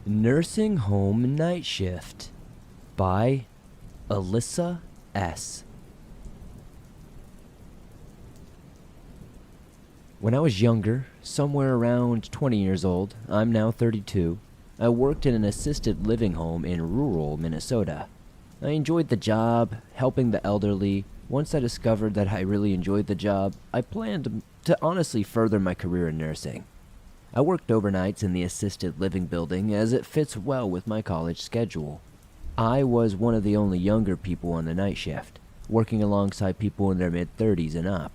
Nursing Home Night Shift by Alyssa S. When I was younger, somewhere around 20 years old, I'm now 32, I worked in an assisted living home in rural Minnesota. I enjoyed the job, helping the elderly. Once I discovered that I really enjoyed the job, I planned to honestly further my career in nursing. I worked overnights in the assisted living building as it fits well with my college schedule. I was one of the only younger people on the night shift, working alongside people in their mid-30s and up.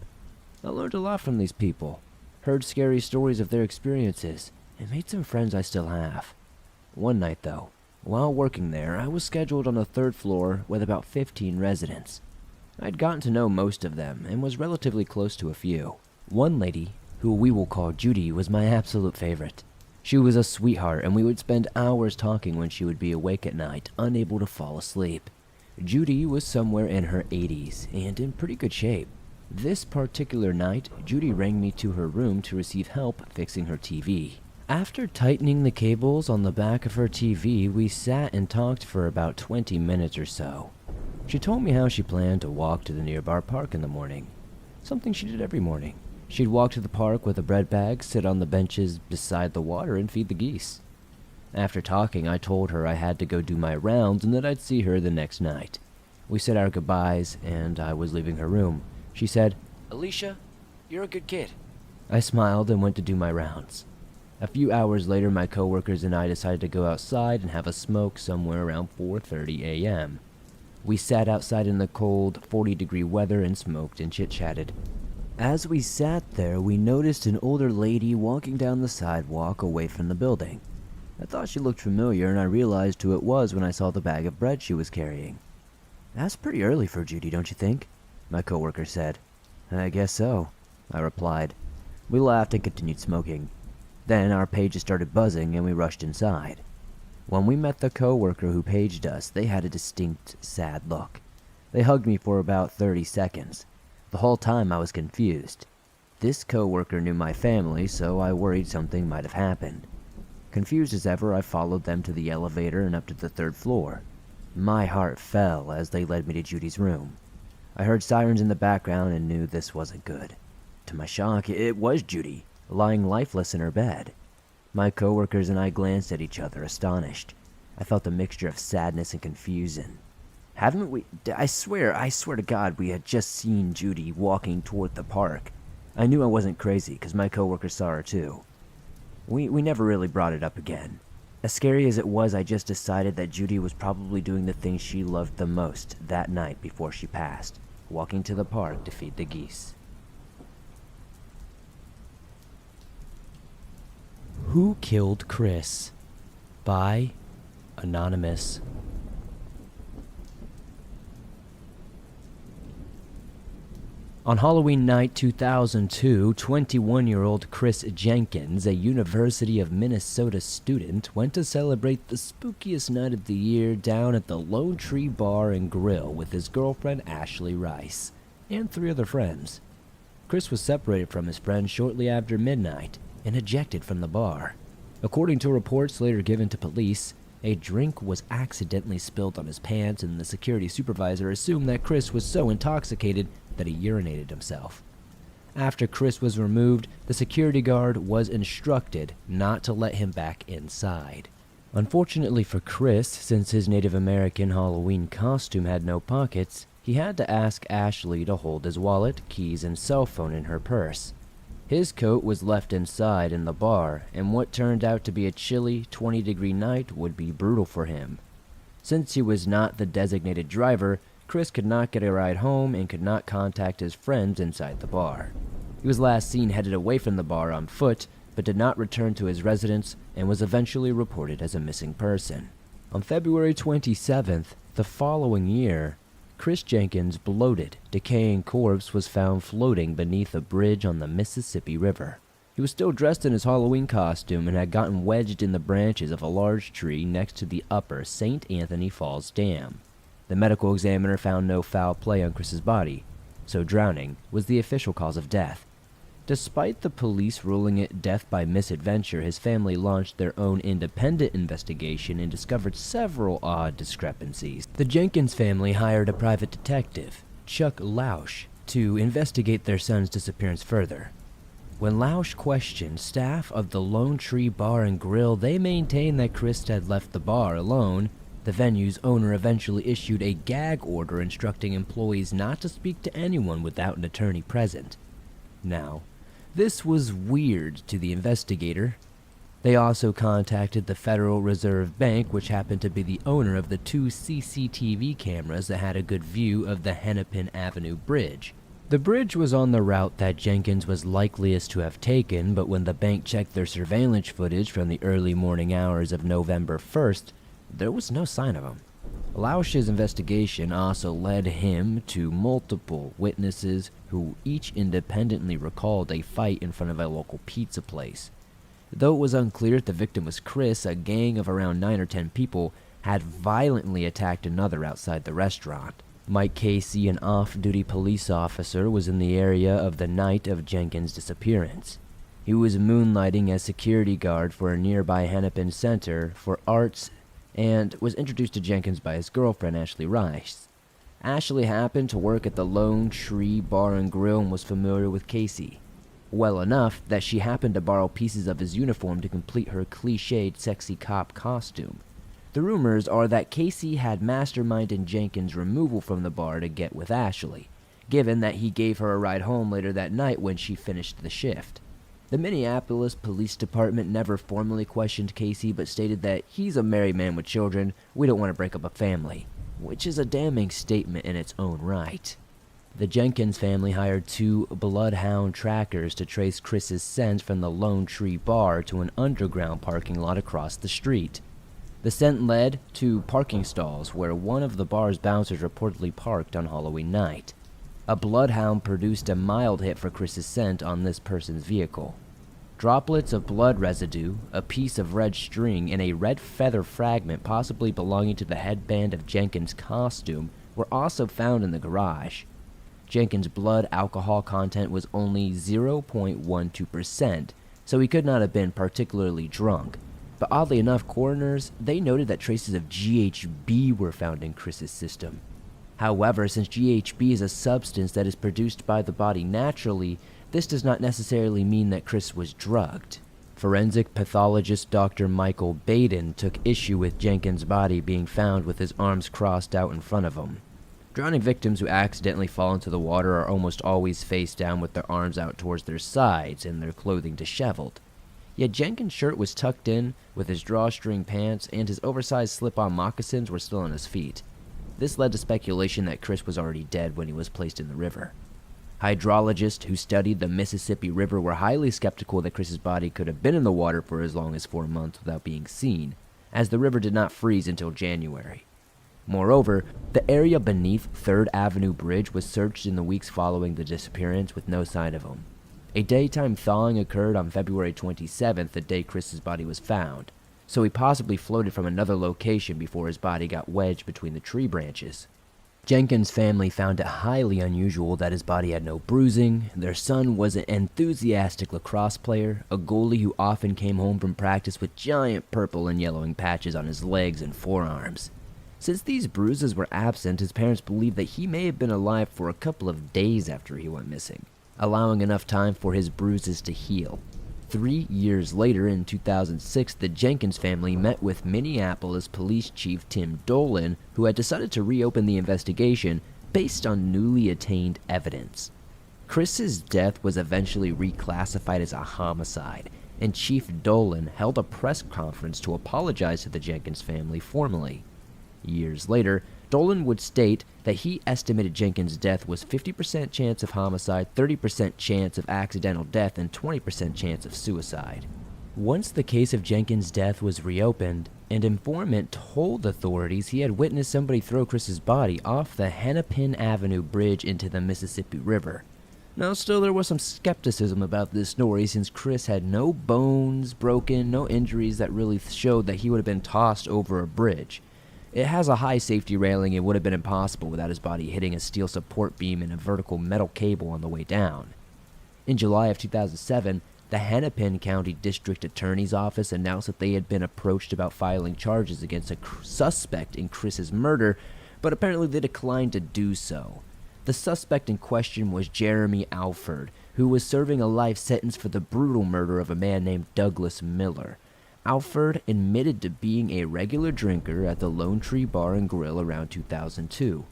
I learned a lot from these people, heard scary stories of their experiences, and made some friends I still have. One night though, while working there, I was scheduled on the third floor with about 15 residents. I'd gotten to know most of them and was relatively close to a few. One lady, who we will call Judy, was my absolute favorite. She was a sweetheart, and we would spend hours talking when she would be awake at night, unable to fall asleep. Judy was somewhere in her 80s and in pretty good shape. This particular night, Judy rang me to her room to receive help fixing her TV. After tightening the cables on the back of her TV, we sat and talked for about 20 minutes or so. She told me how she planned to walk to the nearby park in the morning, something she did every morning. She'd walk to the park with a bread bag, sit on the benches beside the water, and feed the geese. After talking, I told her I had to go do my rounds and that I'd see her the next night. We said our goodbyes, and I was leaving her room. She said, "Alicia, you're a good kid." I smiled and went to do my rounds. A few hours later, my coworkers and I decided to go outside and have a smoke somewhere around 4:30 a.m. We sat outside in the cold, 40-degree weather and smoked and chit-chatted. As we sat there, we noticed an older lady walking down the sidewalk away from the building. I thought she looked familiar, and I realized who it was when I saw the bag of bread she was carrying. "That's pretty early for Judy, don't you think?" my coworker said. "I guess so," I replied. We laughed and continued smoking. Then our pages started buzzing, and we rushed inside. When we met the coworker who paged us, they had a distinct, sad look. They hugged me for about 30 seconds. The whole time I was confused. This coworker knew my family, so I worried something might have happened. Confused as ever, I followed them to the elevator and up to the third floor. My heart fell as they led me to Judy's room. I heard sirens in the background and knew this wasn't good. To my shock, it was Judy, lying lifeless in her bed. My coworkers and I glanced at each other, astonished. I felt a mixture of sadness and confusion. Haven't we? I swear to God, we had just seen Judy walking toward the park. I knew I wasn't crazy because my coworkers saw her too. We never really brought it up again. As scary as it was, I just decided that Judy was probably doing the thing she loved the most that night before she passed, walking to the park to feed the geese. Who Killed Chris? By Anonymous. On Halloween night 2002, 21-year-old Chris Jenkins, a University of Minnesota student, went to celebrate the spookiest night of the year down at the Lone Tree Bar and Grill with his girlfriend Ashley Rice and 3 other friends. Chris was separated from his friends shortly after midnight and ejected from the bar. According to reports later given to police, a drink was accidentally spilled on his pants, and the security supervisor assumed that Chris was so intoxicated that he urinated himself. After Chris was removed, the security guard was instructed not to let him back inside. Unfortunately for Chris, since his Native American Halloween costume had no pockets, he had to ask Ashley to hold his wallet, keys, and cell phone in her purse. His coat was left inside in the bar, and what turned out to be a chilly 20-degree night would be brutal for him. Since he was not the designated driver, Chris could not get a ride home and could not contact his friends inside the bar. He was last seen headed away from the bar on foot, but did not return to his residence and was eventually reported as a missing person. On February 27th, the following year, Chris Jenkins' bloated, decaying corpse was found floating beneath a bridge on the Mississippi River. He was still dressed in his Halloween costume and had gotten wedged in the branches of a large tree next to the upper St. Anthony Falls Dam. The medical examiner found no foul play on Chris's body, so drowning was the official cause of death. Despite the police ruling it death by misadventure, his family launched their own independent investigation and discovered several odd discrepancies. The Jenkins family hired a private detective, Chuck Lausch, to investigate their son's disappearance further. When Lausch questioned staff of the Lone Tree Bar and Grill, they maintained that Chris had left the bar alone. The venue's owner eventually issued a gag order instructing employees not to speak to anyone without an attorney present. Now, this was weird to the investigator. They also contacted the Federal Reserve Bank, which happened to be the owner of the 2 CCTV cameras that had a good view of the Hennepin Avenue Bridge. The bridge was on the route that Jenkins was likeliest to have taken, but when the bank checked their surveillance footage from the early morning hours of November 1st, there was no sign of him. Lausch's investigation also led him to multiple witnesses who each independently recalled a fight in front of a local pizza place. Though it was unclear if the victim was Chris, a gang of around 9 or 10 people had violently attacked another outside the restaurant. Mike Casey, an off-duty police officer, was in the area of the night of Jenkins' disappearance. He was moonlighting as security guard for a nearby Hennepin Center for Arts and was introduced to Jenkins by his girlfriend, Ashley Rice. Ashley happened to work at the Lone Tree Bar and Grill and was familiar with Casey. Well enough that she happened to borrow pieces of his uniform to complete her cliched sexy cop costume. The rumors are that Casey had masterminded Jenkins' removal from the bar to get with Ashley, given that he gave her a ride home later that night when she finished the shift. The Minneapolis Police Department never formally questioned Casey, but stated that he's a married man with children, we don't want to break up a family, which is a damning statement in its own right. The Jenkins family hired 2 bloodhound trackers to trace Chris's scent from the Lone Tree Bar to an underground parking lot across the street. The scent led to parking stalls where one of the bar's bouncers reportedly parked on Halloween night. A bloodhound produced a mild hit for Chris's scent on this person's vehicle. Droplets of blood residue, a piece of red string, and a red feather fragment possibly belonging to the headband of Jenkins' costume were also found in the garage. Jenkins' blood alcohol content was only 0.12%, so he could not have been particularly drunk. But oddly enough, coroners, they noted that traces of GHB were found in Chris's system. However, since GHB is a substance that is produced by the body naturally, this does not necessarily mean that Chris was drugged. Forensic pathologist Dr. Michael Baden took issue with Jenkins' body being found with his arms crossed out in front of him. Drowning victims who accidentally fall into the water are almost always face down with their arms out towards their sides and their clothing disheveled. Yet Jenkins' shirt was tucked in, with his drawstring pants and his oversized slip-on moccasins were still on his feet. This led to speculation that Chris was already dead when he was placed in the river. Hydrologists who studied the Mississippi River were highly skeptical that Chris's body could have been in the water for as long as 4 months without being seen, as the river did not freeze until January. Moreover, the area beneath 3rd Avenue Bridge was searched in the weeks following the disappearance with no sign of him. A daytime thawing occurred on February 27th, the day Chris's body was found, so he possibly floated from another location before his body got wedged between the tree branches. Jenkins' family found it highly unusual that his body had no bruising. Their son was an enthusiastic lacrosse player, a goalie who often came home from practice with giant purple and yellowing patches on his legs and forearms. Since these bruises were absent, his parents believed that he may have been alive for a couple of days after he went missing, allowing enough time for his bruises to heal. 3 years later, in 2006, the Jenkins family met with Minneapolis Police Chief Tim Dolan, who had decided to reopen the investigation based on newly attained evidence. Chris's death was eventually reclassified as a homicide, and Chief Dolan held a press conference to apologize to the Jenkins family formally. Years later, Dolan would state that he estimated Jenkins' death was 50% chance of homicide, 30% chance of accidental death, and 20% chance of suicide. Once the case of Jenkins' death was reopened, an informant told authorities he had witnessed somebody throw Chris's body off the Hennepin Avenue Bridge into the Mississippi River. Now, still, there was some skepticism about this story since Chris had no bones broken, no injuries that really showed that he would have been tossed over a bridge. It has a high safety railing and would have been impossible without his body hitting a steel support beam and a vertical metal cable on the way down. In July of 2007, the Hennepin County District Attorney's Office announced that they had been approached about filing charges against a suspect in Chris's murder, but apparently they declined to do so. The suspect in question was Jeremy Alford, who was serving a life sentence for the brutal murder of a man named Douglas Miller. Alford admitted to being a regular drinker at the Lone Tree Bar and Grill around 2002.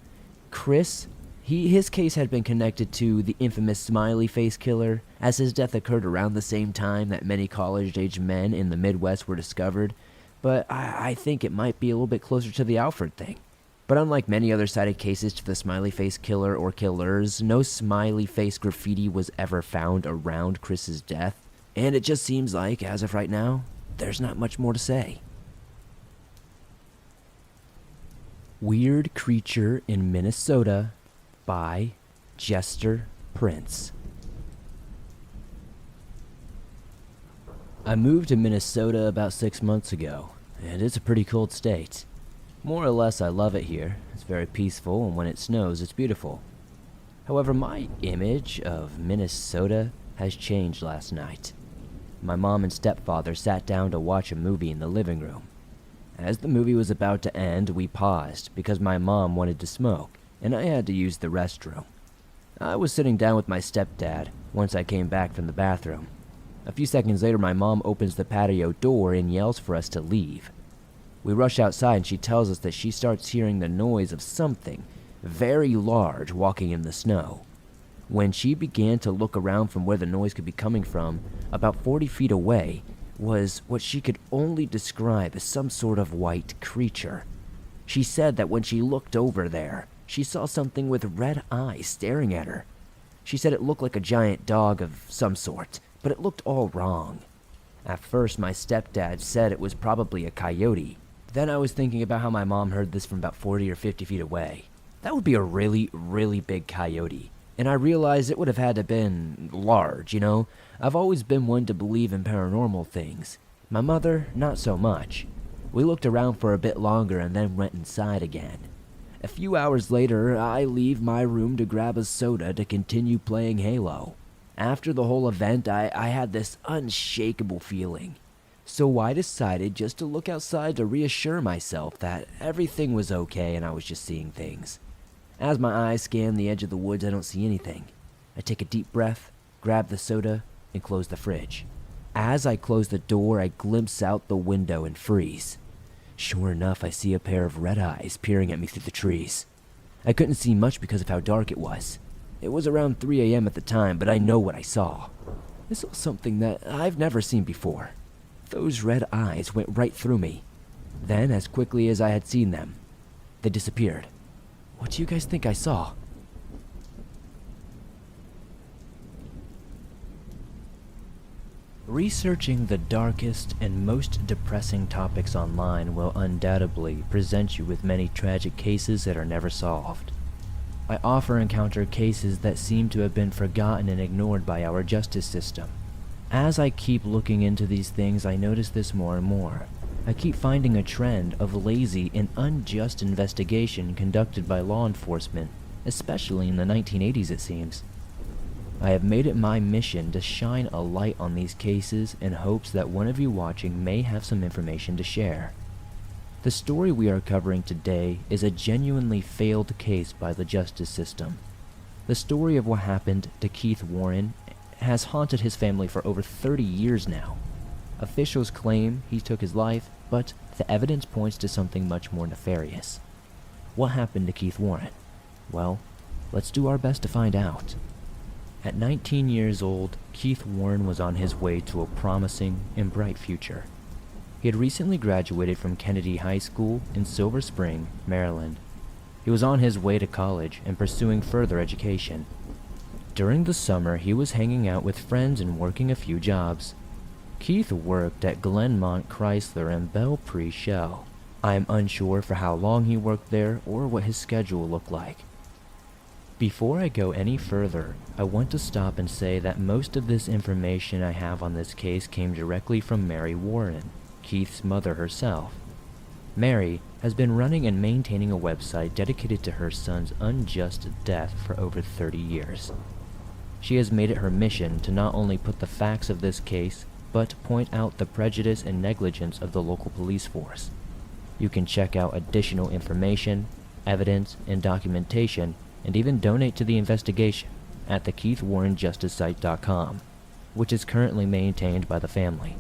Chris, his case had been connected to the infamous smiley face killer, as his death occurred around the same time that many college-age men in the Midwest were discovered, but I think it might be a little bit closer to the Alford thing. But unlike many other cited cases to the smiley face killer or killers, no smiley face graffiti was ever found around Chris's death, and it just seems like, as of right now, there's not much more to say. Weird Creature in Minnesota by Jester Prince. I moved to Minnesota about 6 months ago, and it's a pretty cold state. More or less I love it here. It's very peaceful, and when it snows it's beautiful. However, my image of Minnesota has changed last night. My mom and stepfather sat down to watch a movie in the living room. As the movie was about to end, we paused because my mom wanted to smoke, and I had to use the restroom. I was sitting down with my stepdad once I came back from the bathroom. A few seconds later, my mom opens the patio door and yells for us to leave. We rush outside and she tells us that she starts hearing the noise of something very large walking in the snow. When she began to look around from where the noise could be coming from, about 40 feet away was what she could only describe as some sort of white creature. She said that when she looked over there, she saw something with red eyes staring at her. She said it looked like a giant dog of some sort, but it looked all wrong. At first, my stepdad said it was probably a coyote. Then I was thinking about how my mom heard this from about 40 or 50 feet away. That would be a really, really big coyote. And I realized it would have had to have been large, you know? I've always been one to believe in paranormal things. My mother, not so much. We looked around for a bit longer and then went inside again. A few hours later, I leave my room to grab a soda to continue playing Halo. After the whole event, I had this unshakable feeling. So I decided just to look outside to reassure myself that everything was okay and I was just seeing things. As my eyes scan the edge of the woods, I don't see anything. I take a deep breath, grab the soda, and close the fridge. As I close the door, I glimpse out the window and freeze. Sure enough, I see a pair of red eyes peering at me through the trees. I couldn't see much because of how dark it was. It was around 3 a.m. at the time, but I know what I saw. I saw something that I've never seen before. Those red eyes went right through me. Then, as quickly as I had seen them, they disappeared. What do you guys think I saw? Researching the darkest and most depressing topics online will undoubtedly present you with many tragic cases that are never solved. I often encounter cases that seem to have been forgotten and ignored by our justice system. As I keep looking into these things, I notice this more and more. I keep finding a trend of lazy and unjust investigation conducted by law enforcement, especially in the 1980s it seems. I have made it my mission to shine a light on these cases in hopes that one of you watching may have some information to share. The story we are covering today is a genuinely failed case by the justice system. The story of what happened to Keith Warren has haunted his family for over 30 years now. Officials claim he took his life, but the evidence points to something much more nefarious. What happened to Keith Warren? Well, let's do our best to find out. At 19 years old, Keith Warren was on his way to a promising and bright future. He had recently graduated from Kennedy High School in Silver Spring, Maryland. He was on his way to college and pursuing further education. During the summer, he was hanging out with friends and working a few jobs. Keith worked at Glenmont Chrysler and Belle Pre Shell. I am unsure for how long he worked there or what his schedule looked like. Before I go any further, I want to stop and say that most of this information I have on this case came directly from Mary Warren, Keith's mother herself. Mary has been running and maintaining a website dedicated to her son's unjust death for over 30 years. she has made it her mission to not only put the facts of this case, but point out the prejudice and negligence of the local police force. You can check out additional information, evidence, and documentation, and even donate to the investigation at the KeithWarrenJusticeSite.com, which is currently maintained by the family.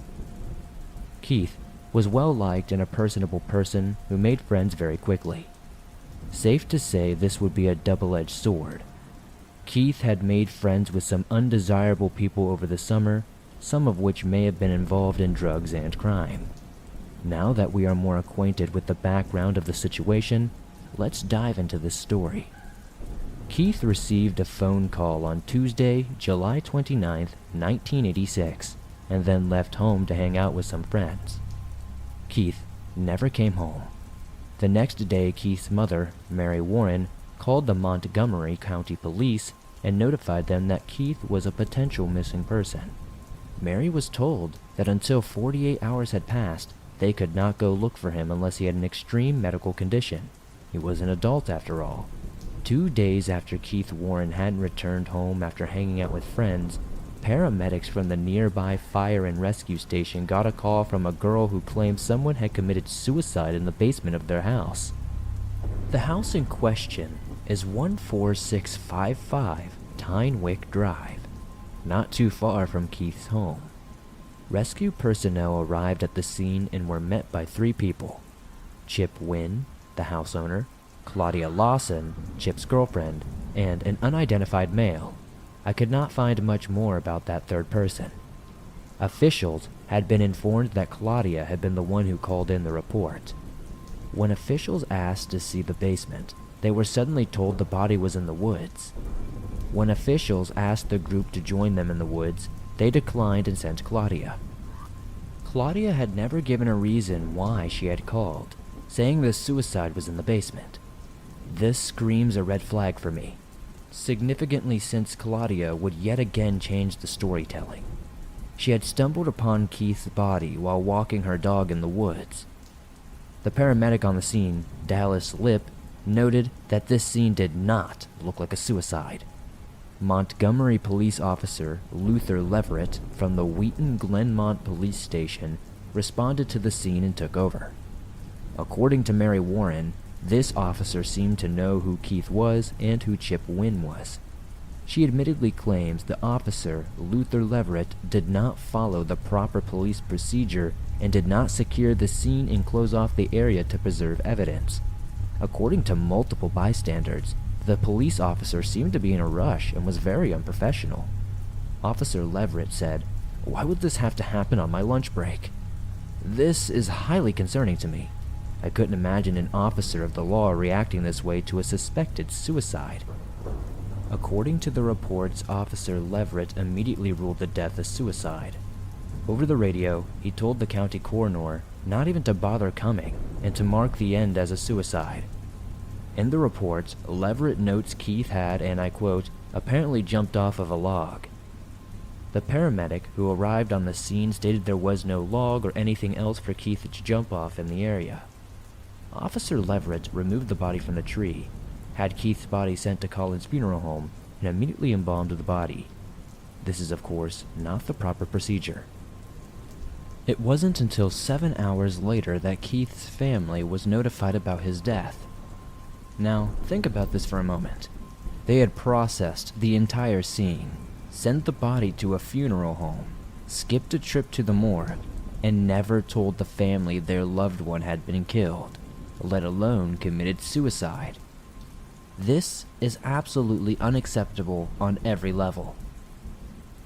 Keith was well-liked and a personable person who made friends very quickly. Safe to say this would be a double-edged sword. Keith had made friends with some undesirable people over the summer, some of which may have been involved in drugs and crime. Now that we are more acquainted with the background of the situation, let's dive into this story. Keith received a phone call on Tuesday, July 29, 1986, and then left home to hang out with some friends. Keith never came home. The next day, Keith's mother, Mary Warren, called the Montgomery County Police and notified them that Keith was a potential missing person. Mary was told that until 48 hours had passed, they could not go look for him unless he had an extreme medical condition. He was an adult after all. 2 days after Keith Warren hadn't returned home after hanging out with friends, paramedics from the nearby fire and rescue station got a call from a girl who claimed someone had committed suicide in the basement of their house. The house in question is 14655 Tynewick Drive, not too far from Keith's home. Rescue personnel arrived at the scene and were met by 3 people: Chip Wynn, the house owner, Claudia Lawson, Chip's girlfriend, and an unidentified male. I could not find much more about that third person. Officials had been informed that Claudia had been the one who called in the report. When officials asked to see the basement, they were suddenly told the body was in the woods. When officials asked the group to join them in the woods, they declined and sent Claudia. Claudia had never given a reason why she had called, saying the suicide was in the basement. This screams a red flag for me, significantly since Claudia would yet again change the storytelling. She had stumbled upon Keith's body while walking her dog in the woods. The paramedic on the scene, Dallas Lip, noted that this scene did not look like a suicide. Montgomery police officer Luther Leverett from the Wheaton Glenmont police station responded to the scene and took over. According to Mary Warren, this officer seemed to know who Keith was and who Chip Wynn was. She admittedly claims the officer, Luther Leverett, did not follow the proper police procedure and did not secure the scene and close off the area to preserve evidence. According to multiple bystanders, the police officer seemed to be in a rush and was very unprofessional. Officer Leverett said, "Why would this have to happen on my lunch break? This is highly concerning to me. I couldn't imagine an officer of the law reacting this way to a suspected suicide." According to the reports, Officer Leverett immediately ruled the death a suicide. Over the radio, he told the county coroner not even to bother coming and to mark the end as a suicide. In the report, Leverett notes Keith had, and I quote, apparently jumped off of a log. The paramedic who arrived on the scene stated there was no log or anything else for Keith to jump off in the area. Officer Leverett removed the body from the tree, had Keith's body sent to Collins Funeral Home, and immediately embalmed the body. This is, of course, not the proper procedure. It wasn't until 7 hours later that Keith's family was notified about his death. Now, think about this for a moment. They had processed the entire scene, sent the body to a funeral home, skipped a trip to the morgue, and never told the family their loved one had been killed, let alone committed suicide. This is absolutely unacceptable on every level.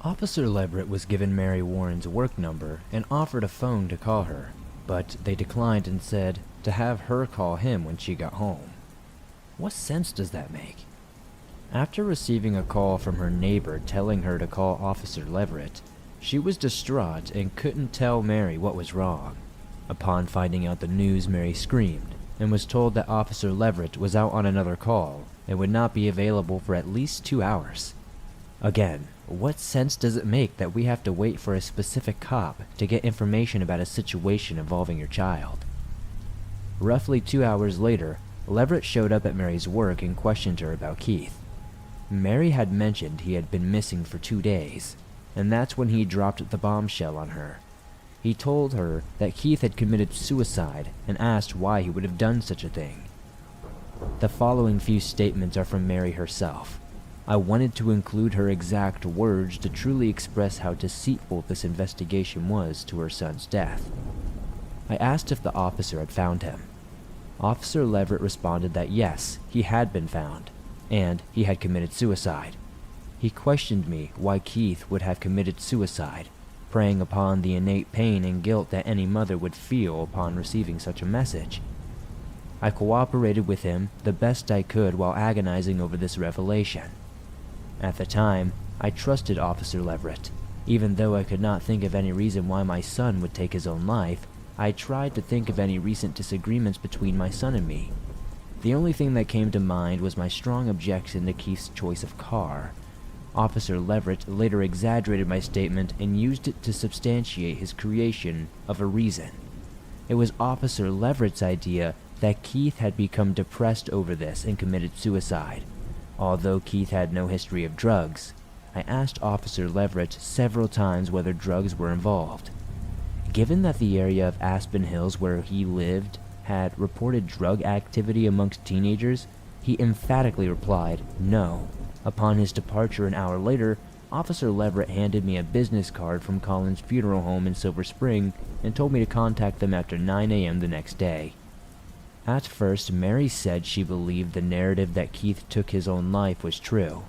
Officer Leverett was given Mary Warren's work number and offered a phone to call her, but they declined and said to have her call him when she got home. What sense does that make? After receiving a call from her neighbor telling her to call Officer Leverett, she was distraught and couldn't tell Mary what was wrong. Upon finding out the news, Mary screamed and was told that Officer Leverett was out on another call and would not be available for at least 2 hours. Again, what sense does it make that we have to wait for a specific cop to get information about a situation involving your child? Roughly 2 hours later, Leverett showed up at Mary's work and questioned her about Keith. Mary had mentioned he had been missing for 2 days, and that's when he dropped the bombshell on her. He told her that Keith had committed suicide and asked why he would have done such a thing. The following few statements are from Mary herself. I wanted to include her exact words to truly express how deceitful this investigation was to her son's death. I asked if the officer had found him. Officer Leverett responded that yes, he had been found, and he had committed suicide. He questioned me why Keith would have committed suicide, preying upon the innate pain and guilt that any mother would feel upon receiving such a message. I cooperated with him the best I could while agonizing over this revelation. At the time, I trusted Officer Leverett. Even though I could not think of any reason why my son would take his own life, I tried to think of any recent disagreements between my son and me. The only thing that came to mind was my strong objection to Keith's choice of car. Officer Leverett later exaggerated my statement and used it to substantiate his creation of a reason. It was Officer Leverett's idea that Keith had become depressed over this and committed suicide. Although Keith had no history of drugs, I asked Officer Leverett several times whether drugs were involved. Given that the area of Aspen Hills where he lived had reported drug activity amongst teenagers, he emphatically replied no. Upon his departure an hour later, Officer Leverett handed me a business card from Collins Funeral Home in Silver Spring and told me to contact them after 9 a.m. the next day. At first, Mary said she believed the narrative that Keith took his own life was true.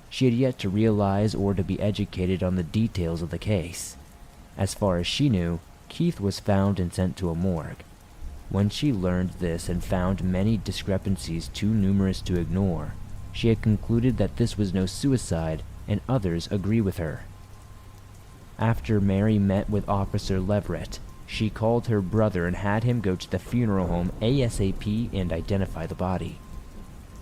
She had yet to realize or to be educated on the details of the case. As far as she knew, Keith was found and sent to a morgue. When she learned this and found many discrepancies too numerous to ignore, she had concluded that this was no suicide, and others agree with her. After Mary met with Officer Leverett, she called her brother and had him go to the funeral home ASAP and identify the body.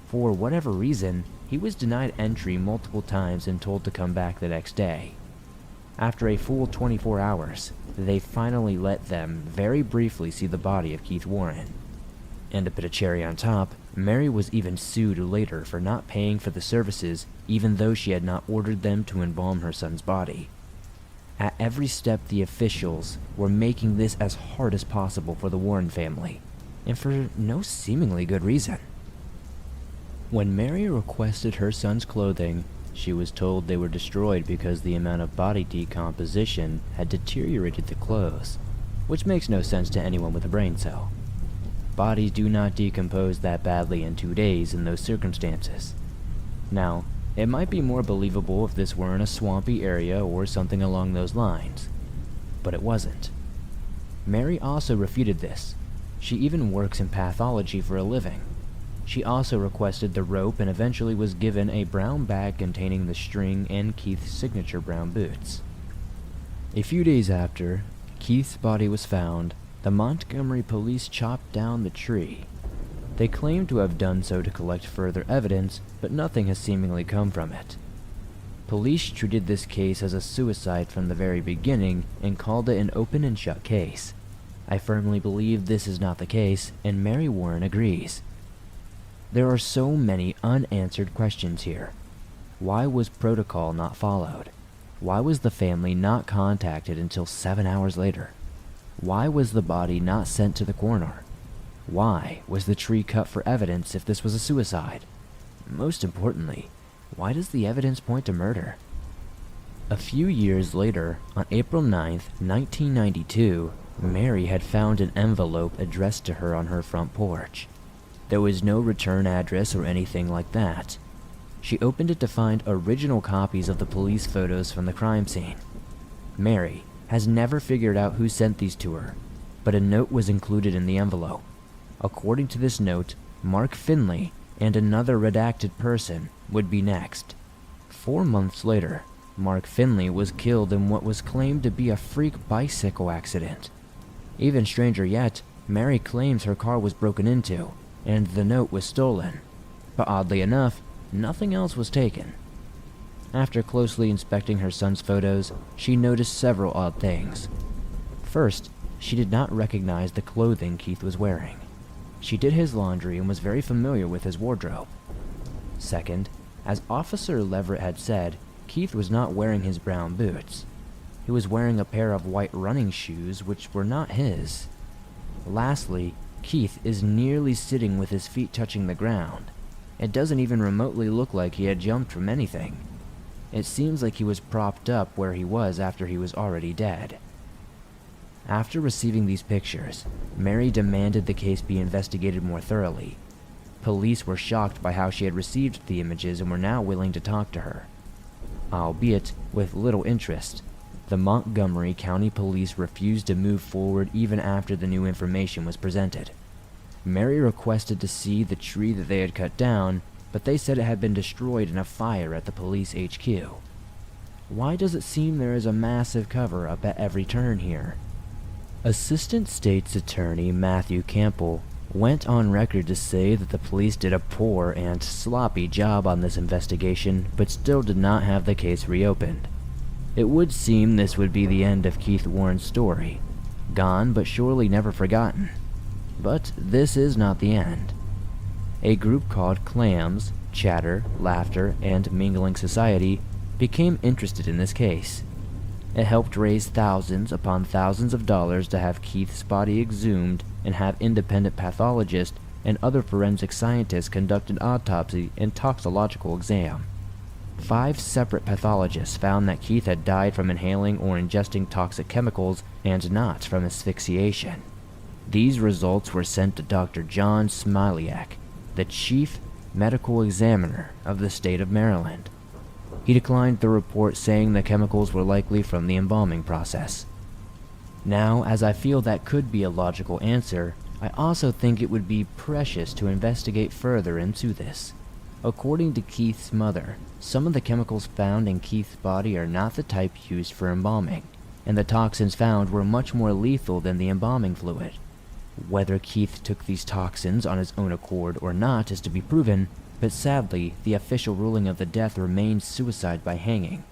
For whatever reason, he was denied entry multiple times and told to come back the next day. After a full 24 hours, they finally let them very briefly see the body of Keith Warren. And to put a cherry on top, Mary was even sued later for not paying for the services even though she had not ordered them to embalm her son's body. At every step, the officials were making this as hard as possible for the Warren family, and for no seemingly good reason. When Mary requested her son's clothing, she was told they were destroyed because the amount of body decomposition had deteriorated the clothes, which makes no sense to anyone with a brain cell. Bodies do not decompose that badly in 2 days in those circumstances. Now, it might be more believable if this were in a swampy area or something along those lines, but it wasn't. Mary also refuted this. She even works in pathology for a living. She also requested the rope and eventually was given a brown bag containing the string and Keith's signature brown boots. A few days after Keith's body was found, the Montgomery police chopped down the tree. They claim to have done so to collect further evidence, but nothing has seemingly come from it. Police treated this case as a suicide from the very beginning and called it an open and shut case. I firmly believe this is not the case, and Mary Warren agrees. There are so many unanswered questions here. Why was protocol not followed? Why was the family not contacted until 7 hours later? Why was the body not sent to the coroner? Why was the tree cut for evidence if this was a suicide? Most importantly, why does the evidence point to murder? A few years later, on April 9th, 1992, Mary had found an envelope addressed to her on her front porch. There was no return address or anything like that. She opened it to find original copies of the police photos from the crime scene. Mary has never figured out who sent these to her, but a note was included in the envelope. According to this note, Mark Finley and another redacted person would be next. 4 months later, Mark Finley was killed in what was claimed to be a freak bicycle accident. Even stranger yet, Mary claims her car was broken into, and the note was stolen. But oddly enough, nothing else was taken. After closely inspecting her son's photos, she noticed several odd things. First, she did not recognize the clothing Keith was wearing. She did his laundry and was very familiar with his wardrobe. Second, As Officer Leverett had said, Keith was not wearing his brown boots. He was wearing a pair of white running shoes which were not his. Lastly, Keith is nearly sitting with his feet touching the ground. It doesn't even remotely look like he had jumped from anything. It seems like he was propped up where he was after he was already dead. After receiving these pictures, Mary demanded the case be investigated more thoroughly. Police were shocked by how she had received the images and were now willing to talk to her. Albeit with little interest, the Montgomery County Police refused to move forward even after the new information was presented. Mary requested to see the tree that they had cut down, but they said it had been destroyed in a fire at the police HQ. Why does it seem there is a massive cover-up at every turn here? Assistant State's Attorney Matthew Campbell went on record to say that the police did a poor and sloppy job on this investigation, but still did not have the case reopened. It would seem this would be the end of Keith Warren's story, gone but surely never forgotten. But this is not the end. A group called Clams, Chatter, Laughter, and Mingling Society became interested in this case. It helped raise thousands upon thousands of dollars to have Keith's body exhumed and have independent pathologists and other forensic scientists conduct an autopsy and toxicological exam. 5 separate pathologists found that Keith had died from inhaling or ingesting toxic chemicals and not from asphyxiation. These results were sent to Dr. John Smiliak, the chief medical examiner of the state of Maryland. He declined the report, saying the chemicals were likely from the embalming process. Now, as I feel that could be a logical answer, I also think it would be precious to investigate further into this. According to Keith's mother, some of the chemicals found in Keith's body are not the type used for embalming, and the toxins found were much more lethal than the embalming fluid. Whether Keith took these toxins on his own accord or not is to be proven, but sadly, the official ruling of the death remains suicide by hanging.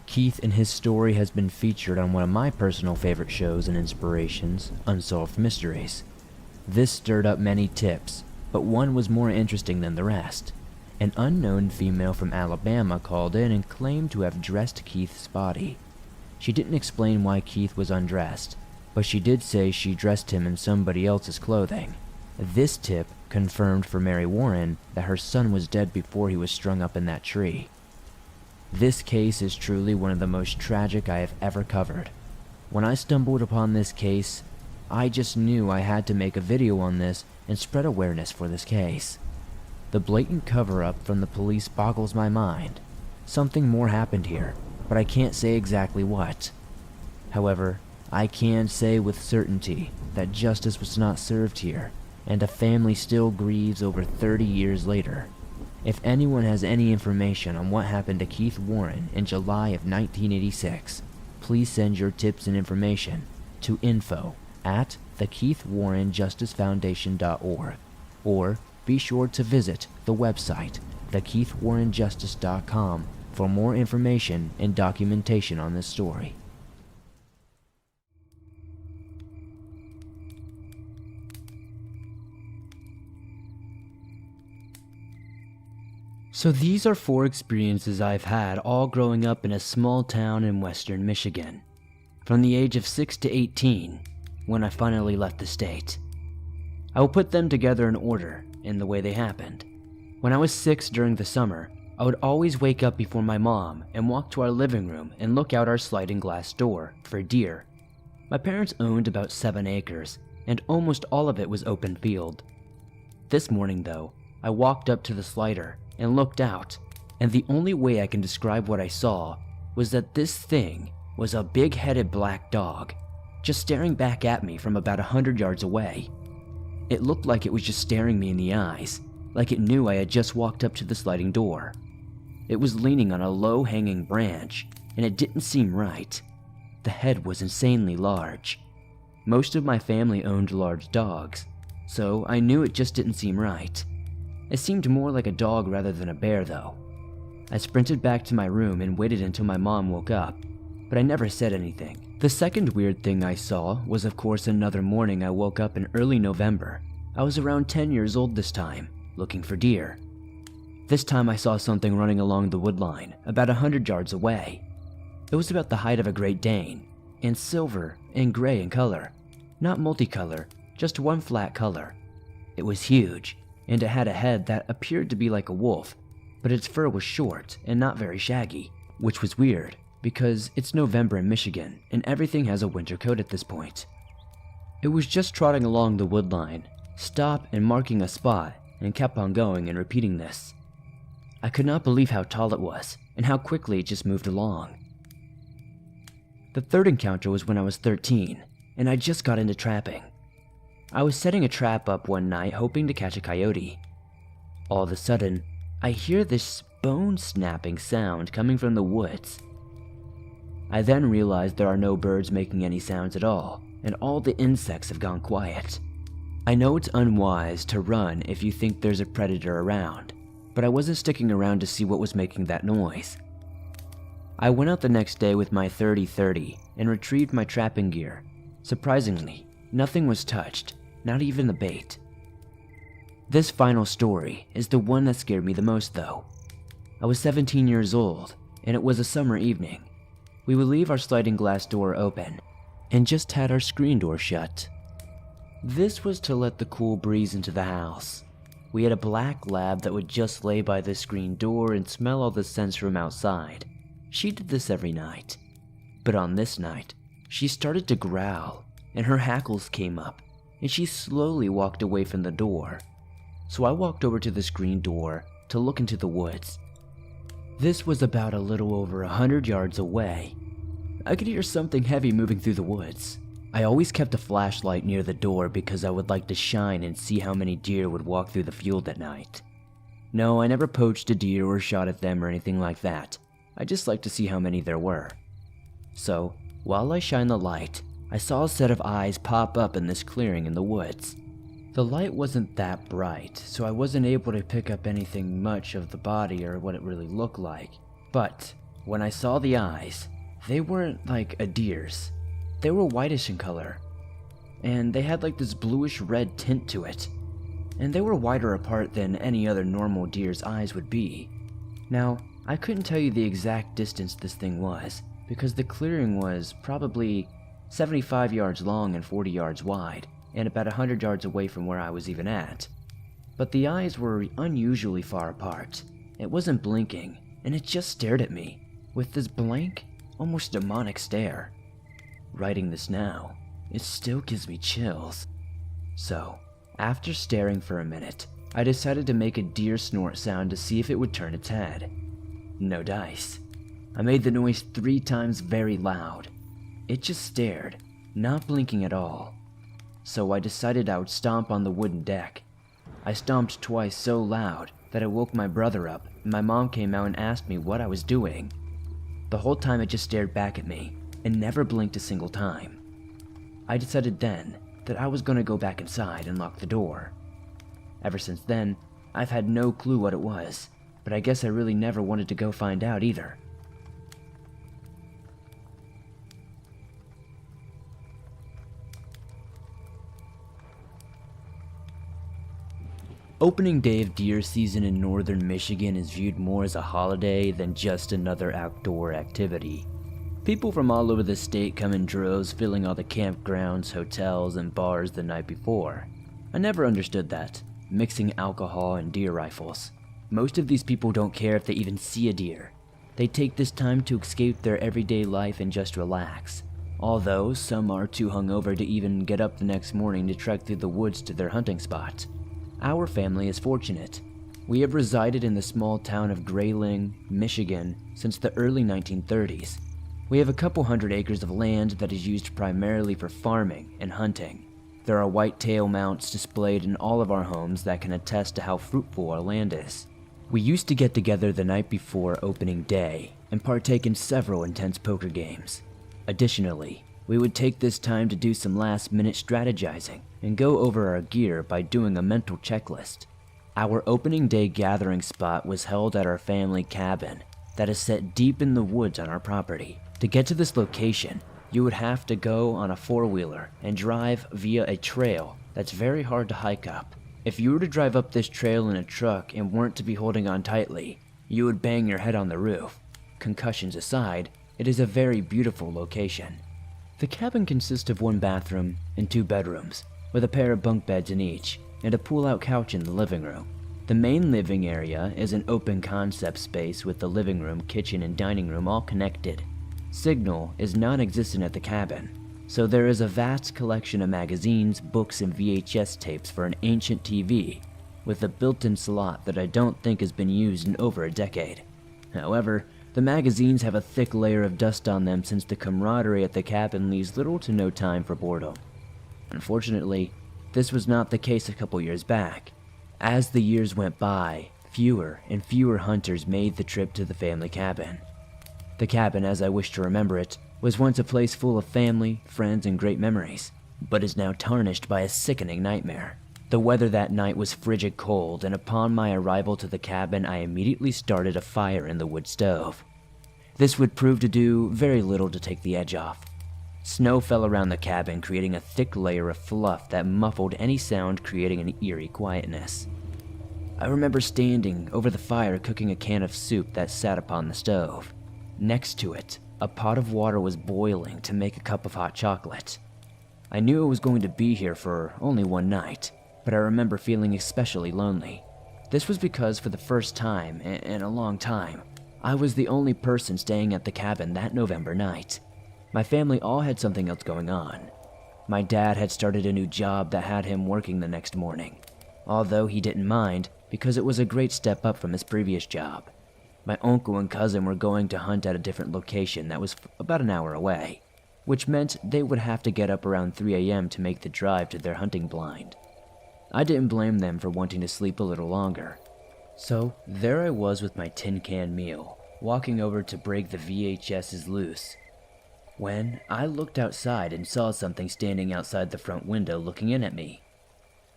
Keith and his story has been featured on one of my personal favorite shows and inspirations, Unsolved Mysteries. This stirred up many tips, but one was more interesting than the rest. An unknown female from Alabama called in and claimed to have dressed Keith's body. She didn't explain why Keith was undressed, but she did say she dressed him in somebody else's clothing. This tip confirmed for Mary Warren that her son was dead before he was strung up in that tree. This case is truly one of the most tragic I have ever covered. When I stumbled upon this case, I just knew I had to make a video on this and spread awareness for this case. The blatant cover-up from the police boggles my mind. Something more happened here, but I can't say exactly what. However, I can say with certainty that justice was not served here, and a family still grieves over 30 years later. If anyone has any information on what happened to Keith Warren in July of 1986, please send your tips and information to info@thekeithwarrenjusticefoundation.org, or be sure to visit the website thekeithwarrenjustice.com for more information and documentation on this story. So these are 4 experiences I've had, all growing up in a small town in western Michigan, from the age of 6 to 18, when I finally left the state. I will put them together in order, in the way they happened. When I was 6 during the summer, I would always wake up before my mom and walk to our living room and look out our sliding glass door for deer. My parents owned about 7 acres, and almost all of it was open field. This morning though, I walked up to the slider and looked out, and the only way I can describe what I saw was that this thing was a big-headed black dog, just staring back at me from about 100 yards away. It looked like it was just staring me in the eyes, like it knew I had just walked up to the sliding door. It was leaning on a low-hanging branch, and it didn't seem right. The head was insanely large. Most of my family owned large dogs, so I knew it just didn't seem right. It seemed more like a dog rather than a bear, though. I sprinted back to my room and waited until my mom woke up, but I never said anything. The second weird thing I saw was, of course, another morning I woke up in early November. I was around 10 years old this time, looking for deer. This time I saw something running along the wood line about 100 yards away. It was about the height of a Great Dane, and silver and gray in color. Not multicolor, just one flat color. It was huge, and it had a head that appeared to be like a wolf, but its fur was short and not very shaggy, which was weird because it's November in Michigan and everything has a winter coat at this point. It was just trotting along the wood line, stopped and marking a spot, and kept on going and repeating this. I could not believe how tall it was and how quickly it just moved along. The third encounter was when I was 13, and I just got into trapping. I was setting a trap up one night hoping to catch a coyote. All of a sudden, I hear this bone-snapping sound coming from the woods. I then realized there are no birds making any sounds at all, and all the insects have gone quiet. I know it's unwise to run if you think there's a predator around, but I wasn't sticking around to see what was making that noise. I went out the next day with my 30-30 and retrieved my trapping gear. Surprisingly, nothing was touched, not even the bait. This final story is the one that scared me the most though. I was 17 years old, and it was a summer evening. We would leave our sliding glass door open, and just had our screen door shut. This was to let the cool breeze into the house. We had a black lab that would just lay by the screen door and smell all the scents from outside. She did this every night. But on this night, she started to growl, and her hackles came up, and she slowly walked away from the door. So I walked over to the screen door to look into the woods. This was about a little over 100 yards away. I could hear something heavy moving through the woods. I always kept a flashlight near the door because I would like to shine and see how many deer would walk through the field at night. No, I never poached a deer or shot at them or anything like that. I just liked to see how many there were. So, while I shined the light, I saw a set of eyes pop up in this clearing in the woods. The light wasn't that bright, so I wasn't able to pick up anything much of the body or what it really looked like. But when I saw the eyes, they weren't like a deer's. They were whitish in color, and they had like this bluish red tint to it, and they were wider apart than any other normal deer's eyes would be. Now, I couldn't tell you the exact distance this thing was, because the clearing was probably 75 yards long and 40 yards wide, and about 100 yards away from where I was even at. But the eyes were unusually far apart. It wasn't blinking, and it just stared at me, with this blank, almost demonic stare. Writing this now, it still gives me chills. So, after staring for a minute, I decided to make a deer snort sound to see if it would turn its head. No dice. I made the noise 3 times very loud. It just stared, not blinking at all. So I decided I would stomp on the wooden deck. I stomped twice so loud that it woke my brother up, and my mom came out and asked me what I was doing. The whole time it just stared back at me, and never blinked a single time. I decided then that I was going to go back inside and lock the door. Ever since then, I've had no clue what it was, but I guess I really never wanted to go find out either. Opening day of deer season in northern Michigan is viewed more as a holiday than just another outdoor activity. People from all over the state come in droves, filling all the campgrounds, hotels, and bars the night before. I never understood that, mixing alcohol and deer rifles. Most of these people don't care if they even see a deer. They take this time to escape their everyday life and just relax. Although some are too hungover to even get up the next morning to trek through the woods to their hunting spot. Our family is fortunate. We have resided in the small town of Grayling, Michigan since the early 1930s. We have a couple hundred acres of land that is used primarily for farming and hunting. There are whitetail mounts displayed in all of our homes that can attest to how fruitful our land is. We used to get together the night before opening day and partake in several intense poker games. Additionally, we would take this time to do some last-minute strategizing and go over our gear by doing a mental checklist. Our opening day gathering spot was held at our family cabin that is set deep in the woods on our property. To get to this location, you would have to go on a four-wheeler and drive via a trail that's very hard to hike up. If you were to drive up this trail in a truck and weren't to be holding on tightly, you would bang your head on the roof. Concussions aside, it is a very beautiful location. The cabin consists of one bathroom and 2 bedrooms, with a pair of bunk beds in each, and a pull-out couch in the living room. The main living area is an open concept space with the living room, kitchen, and dining room all connected. Signal is non-existent at the cabin, so there is a vast collection of magazines, books, and VHS tapes for an ancient TV, with a built-in slot that I don't think has been used in over a decade. However, the magazines have a thick layer of dust on them since the camaraderie at the cabin leaves little to no time for boredom. Unfortunately, this was not the case a couple years back. As the years went by, fewer and fewer hunters made the trip to the family cabin. The cabin, as I wish to remember it, was once a place full of family, friends, and great memories, but is now tarnished by a sickening nightmare. The weather that night was frigid cold, and upon my arrival to the cabin, I immediately started a fire in the wood stove. This would prove to do very little to take the edge off. Snow fell around the cabin, creating a thick layer of fluff that muffled any sound, creating an eerie quietness. I remember standing over the fire cooking a can of soup that sat upon the stove. Next to it, a pot of water was boiling to make a cup of hot chocolate. I knew I was going to be here for only one night, but I remember feeling especially lonely. This was because for the first time in a long time, I was the only person staying at the cabin that November night. My family all had something else going on. My dad had started a new job that had him working the next morning, although he didn't mind because it was a great step up from his previous job. My uncle and cousin were going to hunt at a different location that was about an hour away, which meant they would have to get up around 3 a.m. to make the drive to their hunting blind. I didn't blame them for wanting to sleep a little longer. So there I was with my tin can meal, walking over to break the VHSs loose, when I looked outside and saw something standing outside the front window looking in at me.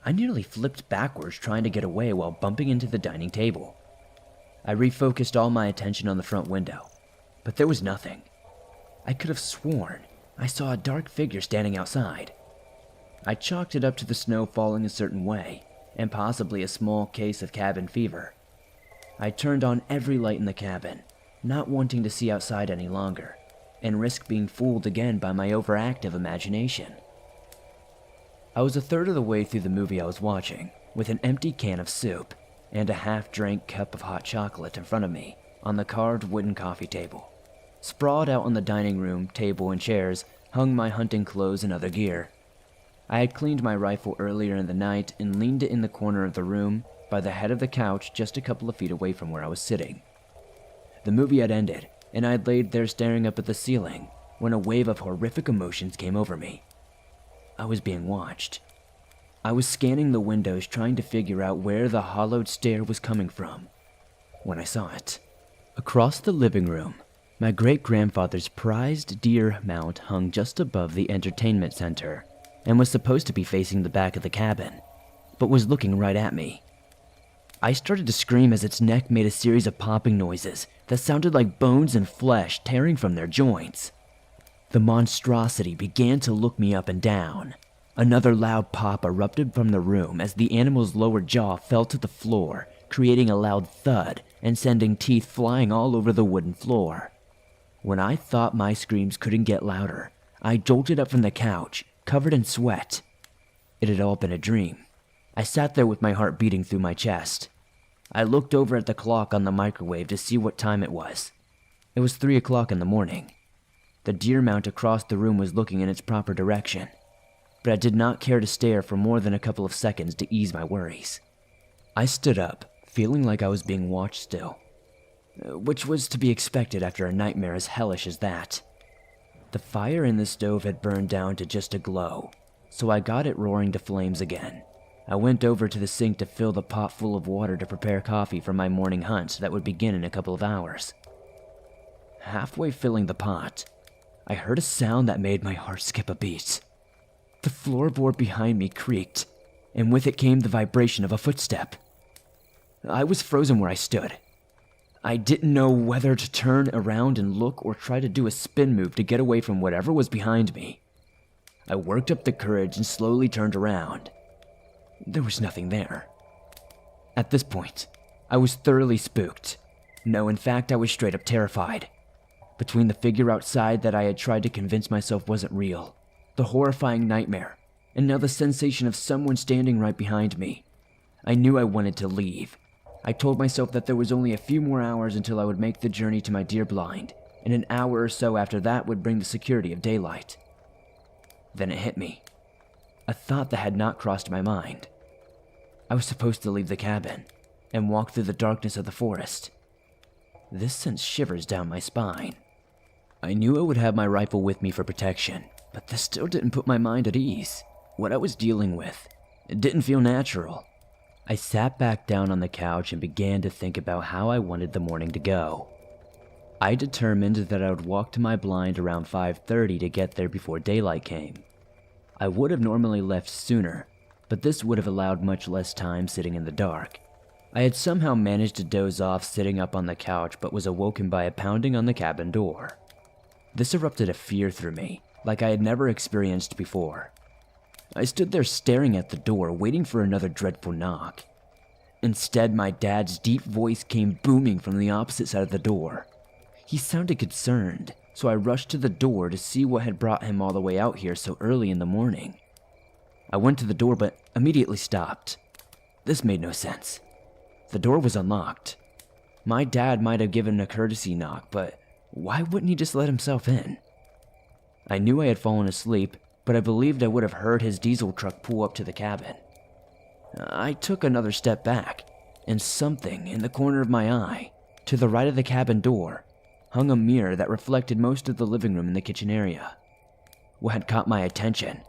I nearly flipped backwards trying to get away while bumping into the dining table. I refocused all my attention on the front window, but there was nothing. I could have sworn I saw a dark figure standing outside. I chalked it up to the snow falling a certain way, and possibly a small case of cabin fever. I turned on every light in the cabin, not wanting to see outside any longer, and risk being fooled again by my overactive imagination. I was a third of the way through the movie I was watching, with an empty can of soup and a half-drank cup of hot chocolate in front of me on the carved wooden coffee table. Sprawled out on the dining room table and chairs hung my hunting clothes and other gear. I had cleaned my rifle earlier in the night and leaned it in the corner of the room by the head of the couch just a couple of feet away from where I was sitting. The movie had ended, and I had laid there staring up at the ceiling when a wave of horrific emotions came over me. I was being watched. I was scanning the windows trying to figure out where the hollowed stare was coming from when I saw it. Across the living room, my great-grandfather's prized deer mount hung just above the entertainment center and was supposed to be facing the back of the cabin, but was looking right at me. I started to scream as its neck made a series of popping noises that sounded like bones and flesh tearing from their joints. The monstrosity began to look me up and down. Another loud pop erupted from the room as the animal's lower jaw fell to the floor, creating a loud thud and sending teeth flying all over the wooden floor. When I thought my screams couldn't get louder, I jolted up from the couch, covered in sweat. It had all been a dream. I sat there with my heart beating through my chest. I looked over at the clock on the microwave to see what time it was. It was 3 o'clock in the morning. The deer mount across the room was looking in its proper direction, but I did not care to stare for more than a couple of seconds to ease my worries. I stood up, feeling like I was being watched still, which was to be expected after a nightmare as hellish as that. The fire in the stove had burned down to just a glow, so I got it roaring to flames again. I went over to the sink to fill the pot full of water to prepare coffee for my morning hunt that would begin in a couple of hours. Halfway filling the pot, I heard a sound that made my heart skip a beat. The floorboard behind me creaked, and with it came the vibration of a footstep. I was frozen where I stood. I didn't know whether to turn around and look or try to do a spin move to get away from whatever was behind me. I worked up the courage and slowly turned around. there was nothing there. At this point, I was thoroughly spooked. No, in fact, I was straight up terrified. Between the figure outside that I had tried to convince myself wasn't real, the horrifying nightmare, and now the sensation of someone standing right behind me, I knew I wanted to leave. I told myself that there was only a few more hours until I would make the journey to my deer blind, and an hour or so after that would bring the security of daylight. Then it hit me. A thought that had not crossed my mind. I was supposed to leave the cabin and walk through the darkness of the forest. This sent shivers down my spine. I knew I would have my rifle with me for protection, but this still didn't put my mind at ease. What I was dealing with, it didn't feel natural. I sat back down on the couch and began to think about how I wanted the morning to go. I determined that I would walk to my blind around 5:30 to get there before daylight came. I would have normally left sooner, but this would have allowed much less time sitting in the dark. I had somehow managed to doze off sitting up on the couch, but was awoken by a pounding on the cabin door. This erupted a fear through me, like I had never experienced before. I stood there staring at the door, waiting for another dreadful knock. Instead, my dad's deep voice came booming from the opposite side of the door. He sounded concerned, so I rushed to the door to see what had brought him all the way out here so early in the morning. I went to the door, but immediately stopped. This made no sense. The door was unlocked. My dad might have given a courtesy knock, but why wouldn't he just let himself in? I knew I had fallen asleep, but I believed I would have heard his diesel truck pull up to the cabin. I took another step back, and something in the corner of my eye, to the right of the cabin door, hung a mirror that reflected most of the living room and the kitchen area. What had caught my attention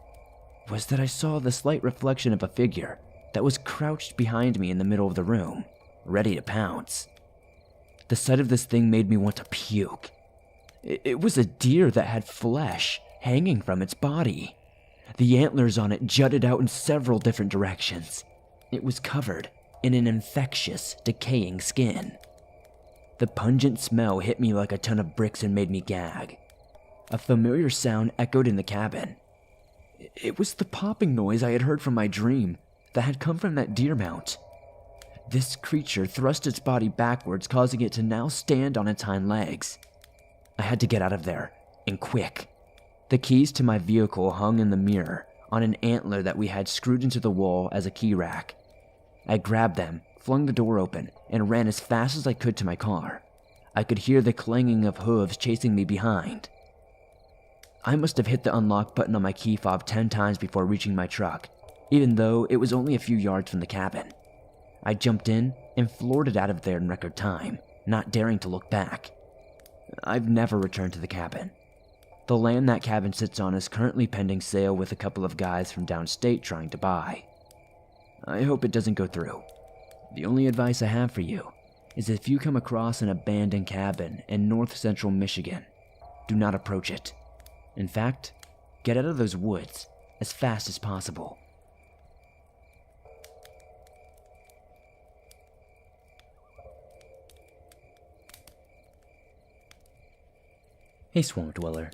was that I saw the slight reflection of a figure that was crouched behind me in the middle of the room, ready to pounce. The sight of this thing made me want to puke. It was a deer that had flesh hanging from its body. The antlers on it jutted out in several different directions. It was covered in an infectious, decaying skin. The pungent smell hit me like a ton of bricks and made me gag. A familiar sound echoed in the cabin. It was the popping noise I had heard from my dream that had come from that deer mount. This creature thrust its body backwards, causing it to now stand on its hind legs. I had to get out of there, and quick. The keys to my vehicle hung in the mirror on an antler that we had screwed into the wall as a key rack. I grabbed them, flung the door open, and ran as fast as I could to my car. I could hear the clanging of hooves chasing me behind. I must have hit the unlock button on my key fob 10 times before reaching my truck, even though it was only a few yards from the cabin. I jumped in and floored it out of there in record time, not daring to look back. I've never returned to the cabin. The land that cabin sits on is currently pending sale with a couple of guys from downstate trying to buy. I hope it doesn't go through. The only advice I have for you is if you come across an abandoned cabin in north central Michigan, do not approach it. In fact, get out of those woods as fast as possible. Hey Swamp Dweller,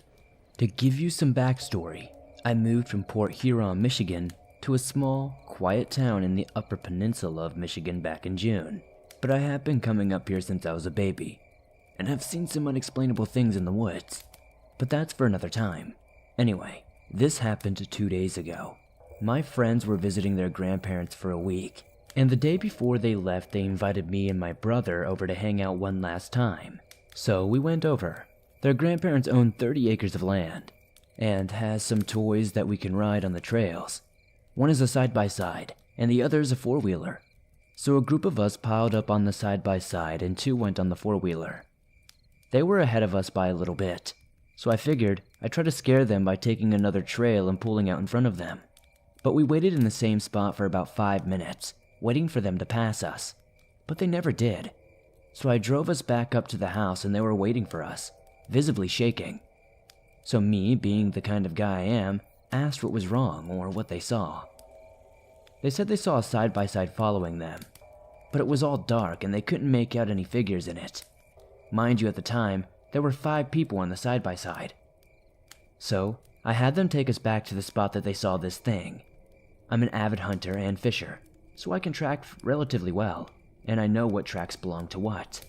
to give you some backstory, I moved from Port Huron, Michigan to a small, quiet town in the Upper Peninsula of Michigan back in June. But I have been coming up here since I was a baby, and have seen some unexplainable things in the woods. But that's for another time. Anyway, this happened 2 days ago. My friends were visiting their grandparents for a week, and the day before they left they invited me and my brother over to hang out one last time. So we went over. Their grandparents own 30 acres of land, and has some toys that we can ride on the trails. One is a side-by-side, and the other is a four-wheeler. So a group of us piled up on the side-by-side and 2 went on the four-wheeler. They were ahead of us by a little bit, so I figured I'd try to scare them by taking another trail and pulling out in front of them. But we waited in the same spot for about 5 minutes, waiting for them to pass us. But they never did. So I drove us back up to the house and they were waiting for us, visibly shaking. So me, being the kind of guy I am, asked what was wrong or what they saw. They said they saw a side-by-side following them, but it was all dark and they couldn't make out any figures in it. Mind you, at the time, there were 5 people on the side-by-side. So, I had them take us back to the spot that they saw this thing. I'm an avid hunter and fisher, so I can track relatively well, and I know what tracks belong to what.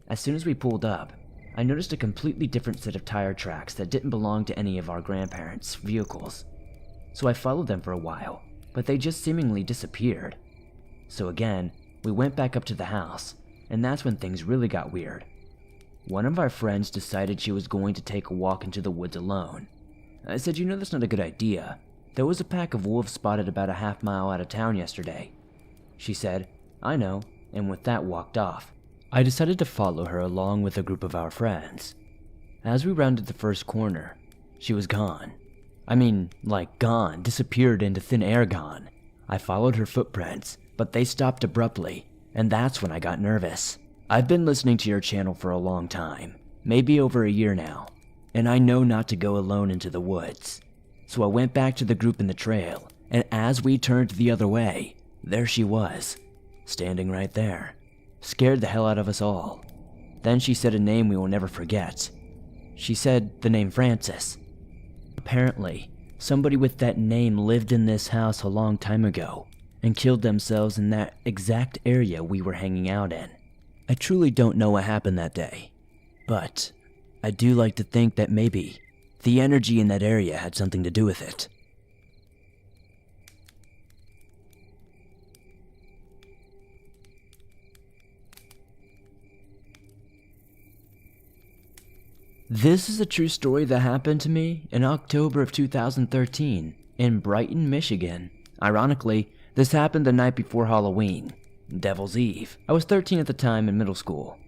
As soon as we pulled up, I noticed a completely different set of tire tracks that didn't belong to any of our grandparents' vehicles. So I followed them for a while, but they just seemingly disappeared. So again, we went back up to the house, and that's when things really got weird. One of our friends decided she was going to take a walk into the woods alone. I said, "You know that's not a good idea. There was a pack of wolves spotted about a half-mile out of town yesterday." She said, "I know," and with that walked off. I decided to follow her along with a group of our friends. As we rounded the first corner, she was gone. I mean, like gone, disappeared into thin air gone. I followed her footprints, but they stopped abruptly, and that's when I got nervous. I've been listening to your channel for a long time, maybe over a year now, and I know not to go alone into the woods. So I went back to the group in the trail, and as we turned the other way, there she was, standing right there. Scared the hell out of us all. Then she said a name we will never forget. She said the name Francis. Apparently, somebody with that name lived in this house a long time ago and killed themselves in that exact area we were hanging out in. I truly don't know what happened that day, but I do like to think that maybe the energy in that area had something to do with it. This is a true story that happened to me in October of 2013 in Brighton, Michigan. Ironically, this happened the night before Halloween, Devil's Eve. I was 13 at the time in middle school.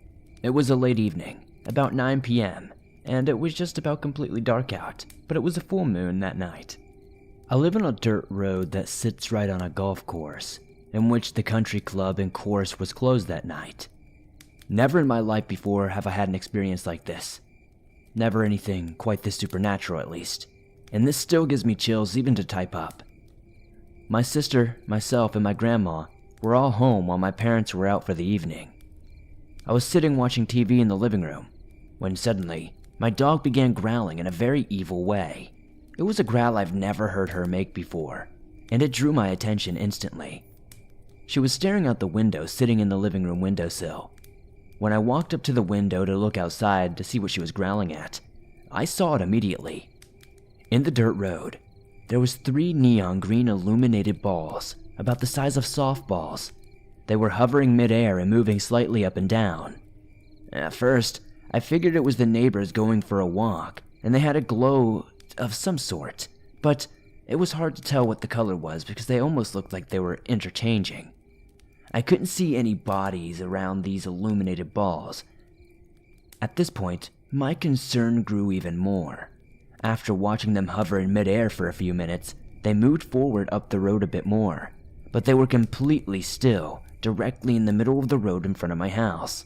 It was a late evening, about 9 p.m., and it was just about completely dark out, but it was a full moon that night. I live on a dirt road that sits right on a golf course, in which the country club and course was closed that night. Never in my life before have I had an experience like this. Never anything quite this supernatural, at least. And this still gives me chills even to type up. My sister, myself, and my grandma were all home while my parents were out for the evening. I was sitting watching TV in the living room, when suddenly, my dog began growling in a very evil way. It was a growl I've never heard her make before, and it drew my attention instantly. She was staring out the window sitting in the living room windowsill. When I walked up to the window to look outside to see what she was growling at, I saw it immediately. In the dirt road, there was 3 neon green illuminated balls, about the size of softballs. They were hovering midair and moving slightly up and down. At first, I figured it was the neighbors going for a walk, and they had a glow of some sort, but it was hard to tell what the color was because they almost looked like they were interchanging. I couldn't see any bodies around these illuminated balls. At this point, my concern grew even more. After watching them hover in midair for a few minutes, they moved forward up the road a bit more, but they were completely still, directly in the middle of the road in front of my house.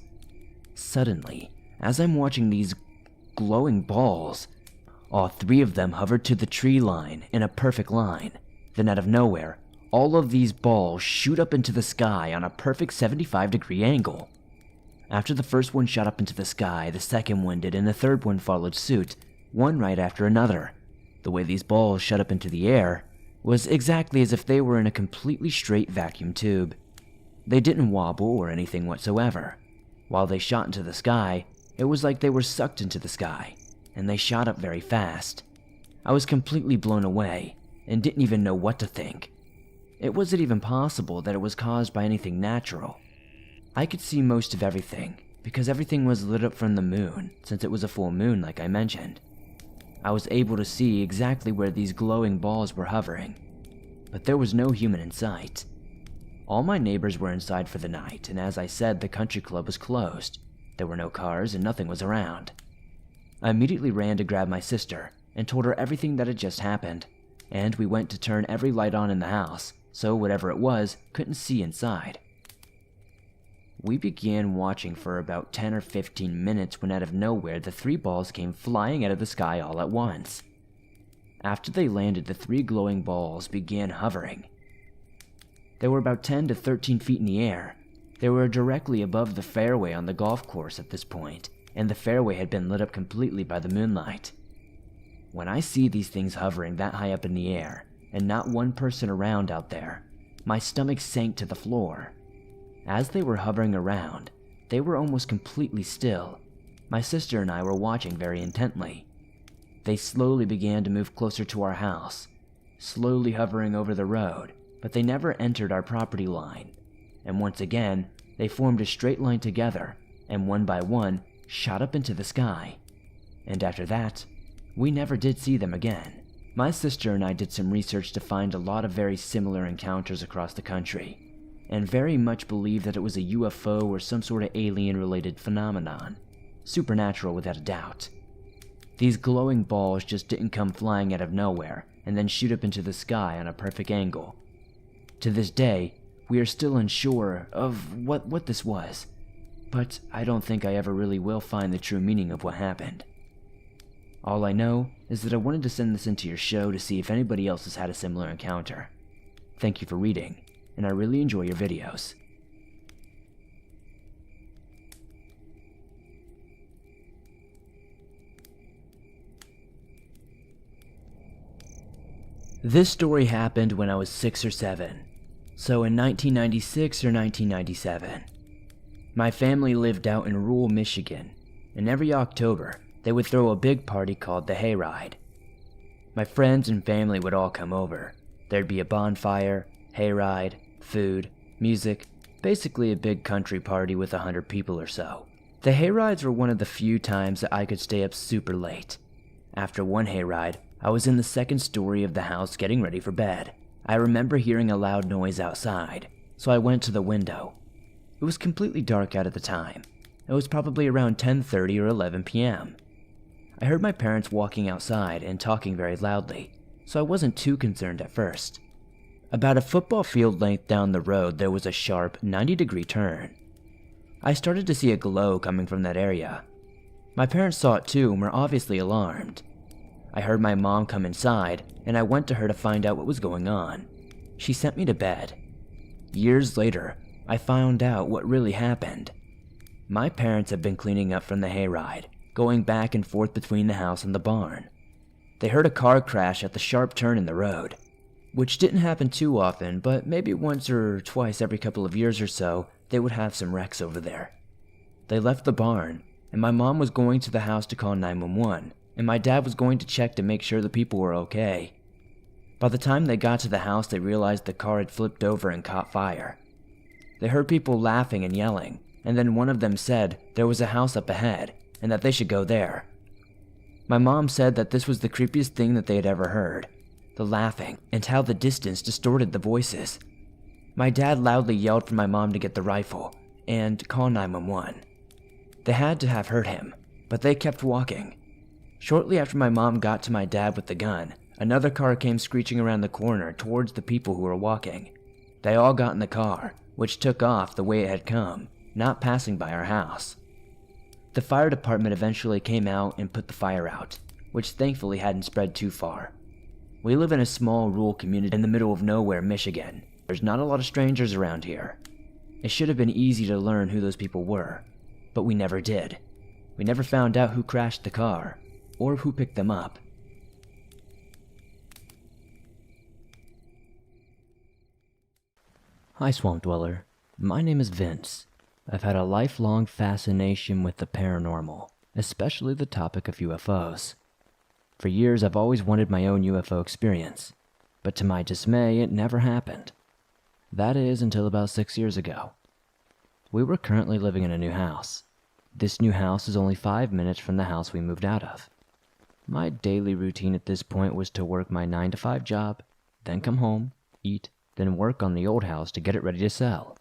Suddenly, as I'm watching these glowing balls, all 3 of them hovered to the tree line in a perfect line. Then out of nowhere, all of these balls shoot up into the sky on a perfect 75-degree angle. After the first one shot up into the sky, the second one did, and the third one followed suit, one right after another. The way these balls shot up into the air was exactly as if they were in a completely straight vacuum tube. They didn't wobble or anything whatsoever. While they shot into the sky, it was like they were sucked into the sky, and they shot up very fast. I was completely blown away, and didn't even know what to think. It wasn't even possible that it was caused by anything natural. I could see most of everything, because everything was lit up from the moon, since it was a full moon like I mentioned. I was able to see exactly where these glowing balls were hovering, but there was no human in sight. All my neighbors were inside for the night, and as I said, the country club was closed. There were no cars and nothing was around. I immediately ran to grab my sister and told her everything that had just happened, and we went to turn every light on in the house, so whatever it was couldn't see inside. We began watching for about 10 or 15 minutes when out of nowhere the 3 balls came flying out of the sky all at once. After they landed, the 3 glowing balls began hovering. They were about 10 to 13 feet in the air. They were directly above the fairway on the golf course at this point, and the fairway had been lit up completely by the moonlight. When I see these things hovering that high up in the air, and not one person around out there. My stomach sank to the floor. As they were hovering around, they were almost completely still. My sister and I were watching very intently. They slowly began to move closer to our house, slowly hovering over the road, but they never entered our property line. And once again, they formed a straight line together, and one by one, shot up into the sky. And after that, we never did see them again. My sister and I did some research to find a lot of very similar encounters across the country, and very much believe that it was a UFO or some sort of alien-related phenomenon. Supernatural without a doubt. These glowing balls just didn't come flying out of nowhere and then shoot up into the sky on a perfect angle. To this day, we are still unsure of what this was, but I don't think I ever really will find the true meaning of what happened. All I know is that I wanted to send this into your show to see if anybody else has had a similar encounter. Thank you for reading, and I really enjoy your videos. This story happened when I was 6 or 7, so in 1996 or 1997. My family lived out in rural Michigan, and every October, they would throw a big party called the Hayride. My friends and family would all come over. There'd be a bonfire, hayride, food, music, basically a big country party with 100 people or so. The hayrides were one of the few times that I could stay up super late. After one hayride, I was in the second story of the house getting ready for bed. I remember hearing a loud noise outside, so I went to the window. It was completely dark out at the time. It was probably around 10:30 or 11 p.m. I heard my parents walking outside and talking very loudly, so I wasn't too concerned at first. About a football field length down the road, there was a sharp 90-degree turn. I started to see a glow coming from that area. My parents saw it too and were obviously alarmed. I heard my mom come inside, and I went to her to find out what was going on. She sent me to bed. Years later, I found out what really happened. My parents had been cleaning up from the hayride, going back and forth between the house and the barn. They heard a car crash at the sharp turn in the road, which didn't happen too often, but maybe once or twice every couple of years or so, they would have some wrecks over there. They left the barn, and my mom was going to the house to call 911, and my dad was going to check to make sure the people were okay. By the time they got to the house, they realized the car had flipped over and caught fire. They heard people laughing and yelling, and then one of them said there was a house up ahead, and that they should go there. My mom said that this was the creepiest thing that they had ever heard, the laughing, and how the distance distorted the voices. My dad loudly yelled for my mom to get the rifle and call 911. They had to have heard him, but they kept walking. Shortly after my mom got to my dad with the gun, another car came screeching around the corner towards the people who were walking. They all got in the car, which took off the way it had come, not passing by our house. The fire department eventually came out and put the fire out, which thankfully hadn't spread too far. We live in a small rural community in the middle of nowhere, Michigan. There's not a lot of strangers around here. It should have been easy to learn who those people were, but we never did. We never found out who crashed the car, or who picked them up. Hi, Swamp Dweller. My name is Vince. I've had a lifelong fascination with the paranormal, especially the topic of UFOs. For years, I've always wanted my own UFO experience, but to my dismay, it never happened. That is, until about 6 years ago. We were currently living in a new house. This new house is only 5 minutes from the house we moved out of. My daily routine at this point was to work my 9-to-5 job, then come home, eat, then work on the old house to get it ready to sell.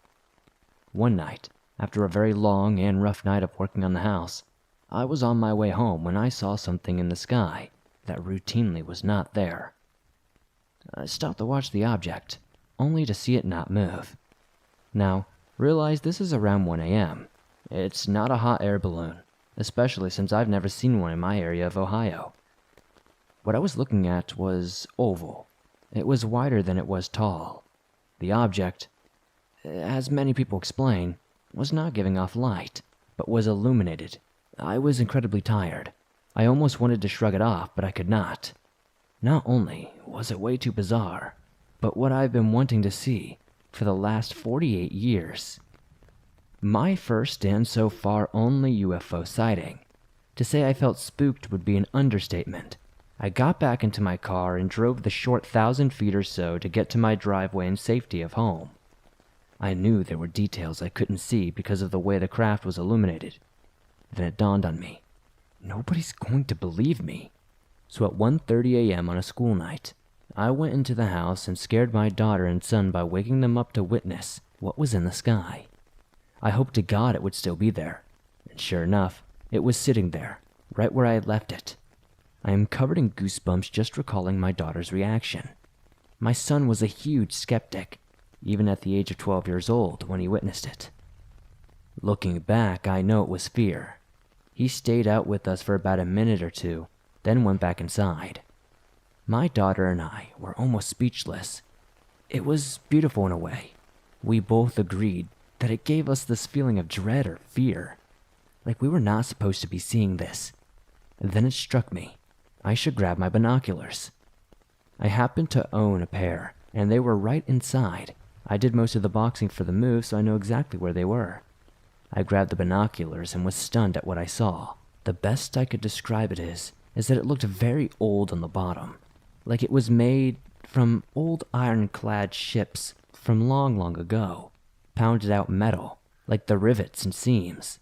One night, after a very long and rough night of working on the house, I was on my way home when I saw something in the sky that routinely was not there. I stopped to watch the object, only to see it not move. Now, realize this is around 1 a.m. It's not a hot air balloon, especially since I've never seen one in my area of Ohio. What I was looking at was oval. It was wider than it was tall. The object, as many people explain, was not giving off light, but was illuminated. I was incredibly tired. I almost wanted to shrug it off, but I could not. Not only was it way too bizarre, but what I've been wanting to see for the last 48 years. My first and so far only UFO sighting. To say I felt spooked would be an understatement. I got back into my car and drove the short 1,000 feet or so to get to my driveway in safety of home. I knew there were details I couldn't see because of the way the craft was illuminated. Then it dawned on me. Nobody's going to believe me. So at 1:30 a.m. on a school night, I went into the house and scared my daughter and son by waking them up to witness what was in the sky. I hoped to God it would still be there, and sure enough, it was sitting there, right where I had left it. I am covered in goosebumps just recalling my daughter's reaction. My son was a huge skeptic, even at the age of 12 years old when he witnessed it. Looking back, I know it was fear. He stayed out with us for about a minute or two, then went back inside. My daughter and I were almost speechless. It was beautiful in a way. We both agreed that it gave us this feeling of dread or fear, like we were not supposed to be seeing this. Then it struck me. I should grab my binoculars. I happened to own a pair, and they were right inside. I did most of the boxing for the move, so I know exactly where they were. I grabbed the binoculars and was stunned at what I saw. The best I could describe it is that it looked very old on the bottom, like it was made from old ironclad ships from long, long ago, pounded out metal, like the rivets and seams.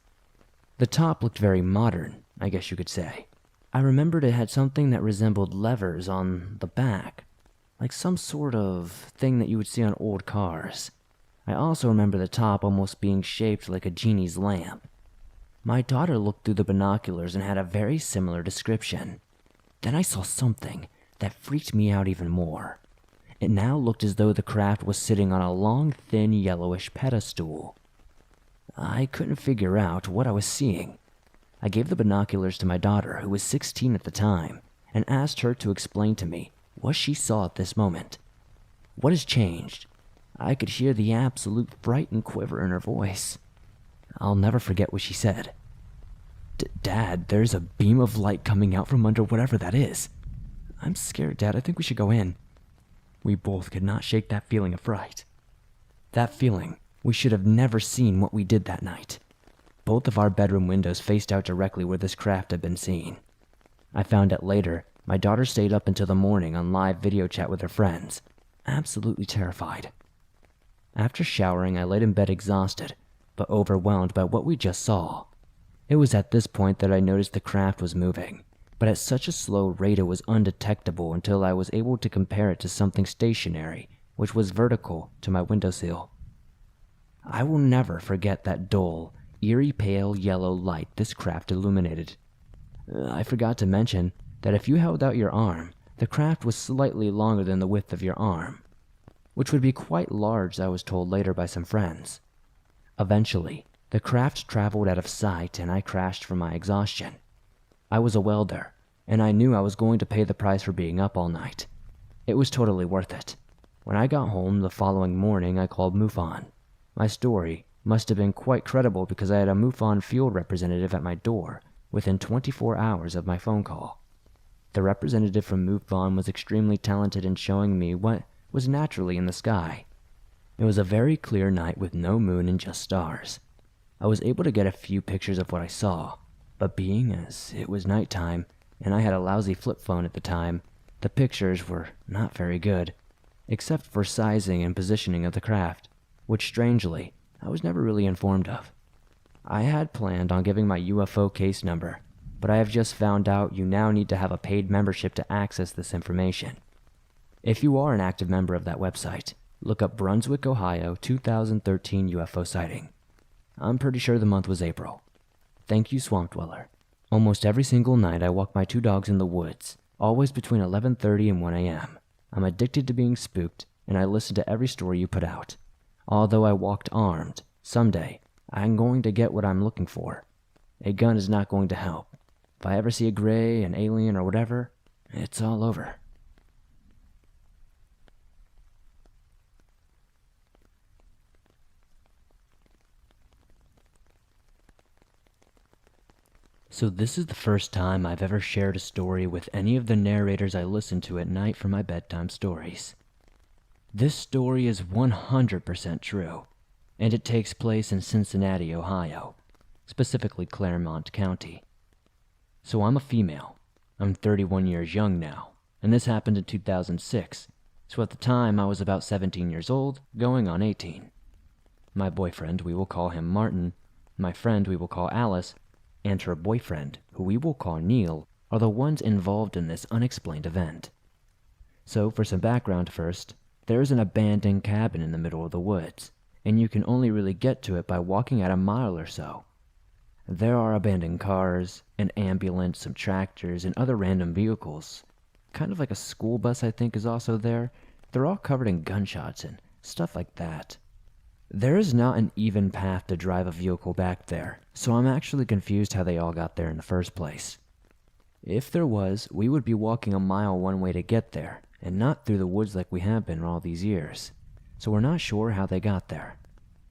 The top looked very modern, I guess you could say. I remembered it had something that resembled levers on the back, like some sort of thing that you would see on old cars. I also remember the top almost being shaped like a genie's lamp. My daughter looked through the binoculars and had a very similar description. Then I saw something that freaked me out even more. It now looked as though the craft was sitting on a long, thin, yellowish pedestal. I couldn't figure out what I was seeing. I gave the binoculars to my daughter, who was 16 at the time, and asked her to explain to me what she saw at this moment. What has changed? I could hear the absolute fright and quiver in her voice. I'll never forget what she said. Dad, there's a beam of light coming out from under whatever that is. I'm scared, Dad. I think we should go in. We both could not shake that feeling of fright. That feeling, we should have never seen what we did that night. Both of our bedroom windows faced out directly where this craft had been seen. I found out later, my daughter stayed up until the morning on live video chat with her friends, absolutely terrified. After showering, I laid in bed exhausted, but overwhelmed by what we just saw. It was at this point that I noticed the craft was moving, but at such a slow rate it was undetectable until I was able to compare it to something stationary, which was vertical to my windowsill. I will never forget that dull, eerie pale yellow light this craft illuminated. I forgot to mention that if you held out your arm, the craft was slightly longer than the width of your arm, which would be quite large, I was told later by some friends. Eventually, the craft traveled out of sight and I crashed from my exhaustion. I was a welder, and I knew I was going to pay the price for being up all night. It was totally worth it. When I got home the following morning, I called MUFON. My story must have been quite credible because I had a MUFON field representative at my door within 24 hours of my phone call. The representative from MUFON was extremely talented in showing me what was naturally in the sky. It was a very clear night with no moon and just stars. I was able to get a few pictures of what I saw, but being as it was nighttime and I had a lousy flip phone at the time, the pictures were not very good, except for sizing and positioning of the craft, which strangely, I was never really informed of. I had planned on giving my UFO case number, but I have just found out you now need to have a paid membership to access this information. If you are an active member of that website, look up Brunswick, Ohio 2013 UFO sighting. I'm pretty sure the month was April. Thank you, Swamp Dweller. Almost every single night I walk my 2 dogs in the woods, always between 11:30 and 1 a.m. I'm addicted to being spooked, and I listen to every story you put out. Although I walked armed, someday I'm going to get what I'm looking for. A gun is not going to help. If I ever see a gray, an alien, or whatever, it's all over. So this is the first time I've ever shared a story with any of the narrators I listen to at night for my bedtime stories. This story is 100% true, and it takes place in Cincinnati, Ohio, specifically Claremont County. So I'm a female. I'm 31 years young now, and this happened in 2006, so at the time I was about 17 years old, going on 18. My boyfriend, we will call him Martin, my friend we will call Alice, and her boyfriend, who we will call Neil, are the ones involved in this unexplained event. So for some background first, there is an abandoned cabin in the middle of the woods, and you can only really get to it by walking at a mile or so. There are abandoned cars, an ambulance, some tractors, and other random vehicles. Kind of like a school bus I think is also there. They're all covered in gunshots and stuff like that. There is not an even path to drive a vehicle back there, so I'm actually confused how they all got there in the first place. If there was, we would be walking a mile one way to get there, and not through the woods like we have been all these years. So we're not sure how they got there.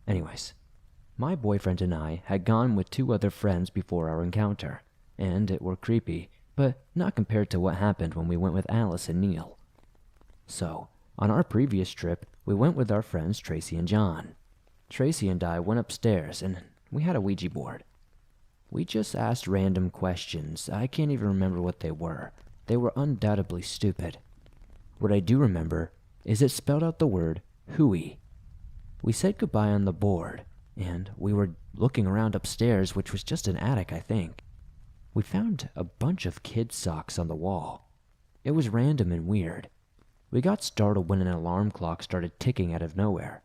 Anyways, my boyfriend and I had gone with 2 other friends before our encounter, and it were creepy, but not compared to what happened when we went with Alice and Neil. So, on our previous trip, we went with our friends Tracy and John. Tracy and I went upstairs and we had a Ouija board. We just asked random questions. I can't even remember what they were. They were undoubtedly stupid. What I do remember is it spelled out the word hooey. We said goodbye on the board, and we were looking around upstairs, which was just an attic, I think. We found a bunch of kids' socks on the wall. It was random and weird. We got startled when an alarm clock started ticking out of nowhere.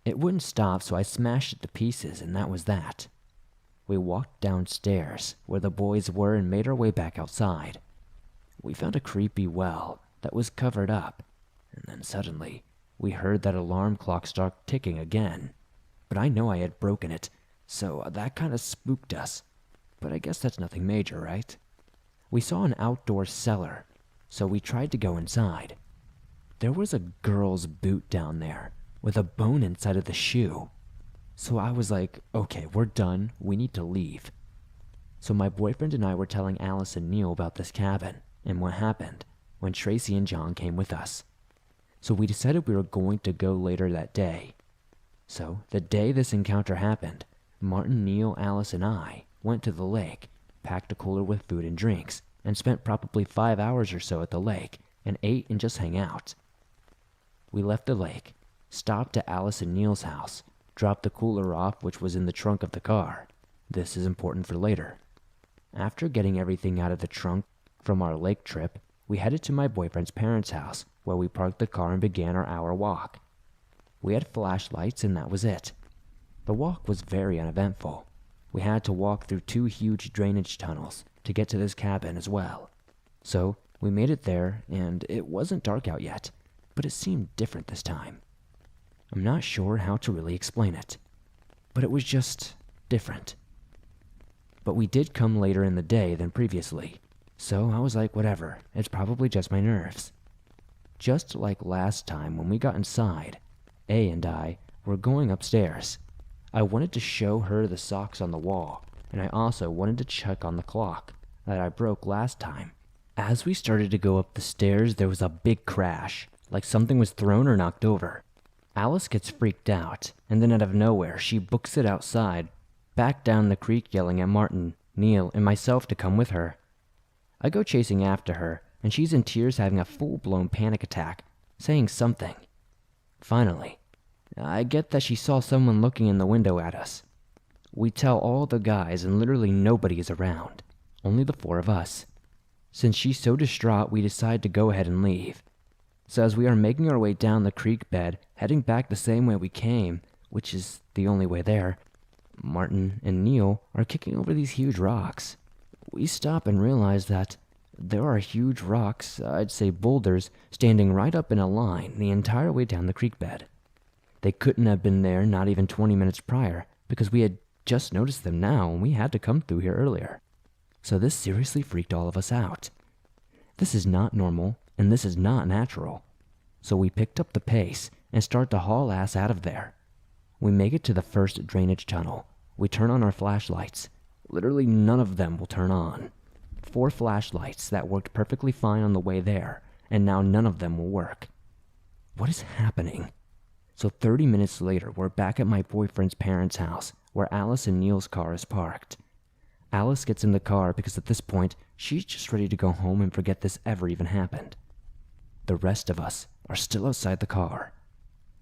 It wouldn't stop, so I smashed it to pieces, and that was that. We walked downstairs, where the boys were, and made our way back outside. We found a creepy well that was covered up, and then suddenly, we heard that alarm clock start ticking again. But I know I had broken it, so that kind of spooked us. But I guess that's nothing major, right? We saw an outdoor cellar, so we tried to go inside. There was a girl's boot down there, with a bone inside of the shoe. So I was like, okay, we're done, we need to leave. So my boyfriend and I were telling Alice and Neil about this cabin, and what happened when Tracy and John came with us. So we decided we were going to go later that day. So the day this encounter happened, Martin, Neil, Alice, and I went to the lake, packed a cooler with food and drinks, and spent probably 5 hours or so at the lake, and ate and just hang out. We left the lake, stopped at Alice and Neil's house, dropped the cooler off, which was in the trunk of the car. This is important for later. After getting everything out of the trunk from our lake trip, we headed to my boyfriend's parents' house, where we parked the car and began our hour walk. We had flashlights and that was it. The walk was very uneventful. We had to walk through 2 huge drainage tunnels to get to this cabin as well. So we made it there, and it wasn't dark out yet, but it seemed different this time. I'm not sure how to really explain it, but it was just different. But we did come later in the day than previously, so I was like, whatever, it's probably just my nerves. Just like last time when we got inside, A and I were going upstairs. I wanted to show her the socks on the wall, and I also wanted to check on the clock that I broke last time. As we started to go up the stairs, there was a big crash, like something was thrown or knocked over. Alice gets freaked out, and then out of nowhere, she books it outside, back down the creek yelling at Martin, Neil, and myself to come with her. I go chasing after her, and she's in tears having a full-blown panic attack, saying something. Finally, I get that she saw someone looking in the window at us. We tell all the guys, and literally nobody is around, only the 4 of us. Since she's so distraught, we decide to go ahead and leave. So as we are making our way down the creek bed, heading back the same way we came, which is the only way there, Martin and Neil are kicking over these huge rocks. We stop and realize that there are huge rocks, I'd say boulders, standing right up in a line the entire way down the creek bed. They couldn't have been there not even 20 minutes prior, because we had just noticed them now and we had to come through here earlier. So this seriously freaked all of us out. This is not normal, and this is not natural. So we picked up the pace and start to haul ass out of there. We make it to the first drainage tunnel. We turn on our flashlights. Literally none of them will turn on. 4 flashlights that worked perfectly fine on the way there, and now none of them will work. What is happening? So 30 minutes later, we're back at my boyfriend's parents' house, where Alice and Neil's car is parked. Alice gets in the car because at this point, she's just ready to go home and forget this ever even happened. The rest of us are still outside the car.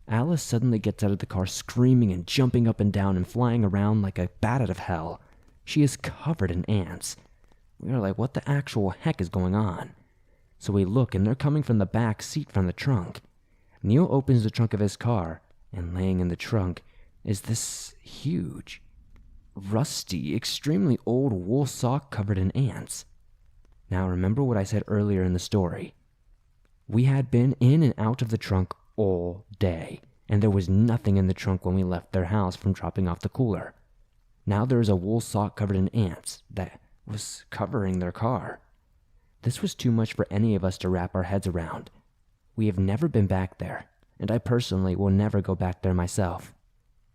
Alice suddenly gets out of the car screaming and jumping up and down and flying around like a bat out of hell. She is covered in ants. We are like, what the actual heck is going on? So we look and they're coming from the back seat from the trunk. Neil opens the trunk of his car, and laying in the trunk is this huge, rusty, extremely old wool sock covered in ants. Now remember what I said earlier in the story. We had been in and out of the trunk all day, and there was nothing in the trunk when we left their house from dropping off the cooler. Now there is a wool sock covered in ants that was covering their car. This was too much for any of us to wrap our heads around. We have never been back there, and I personally will never go back there myself.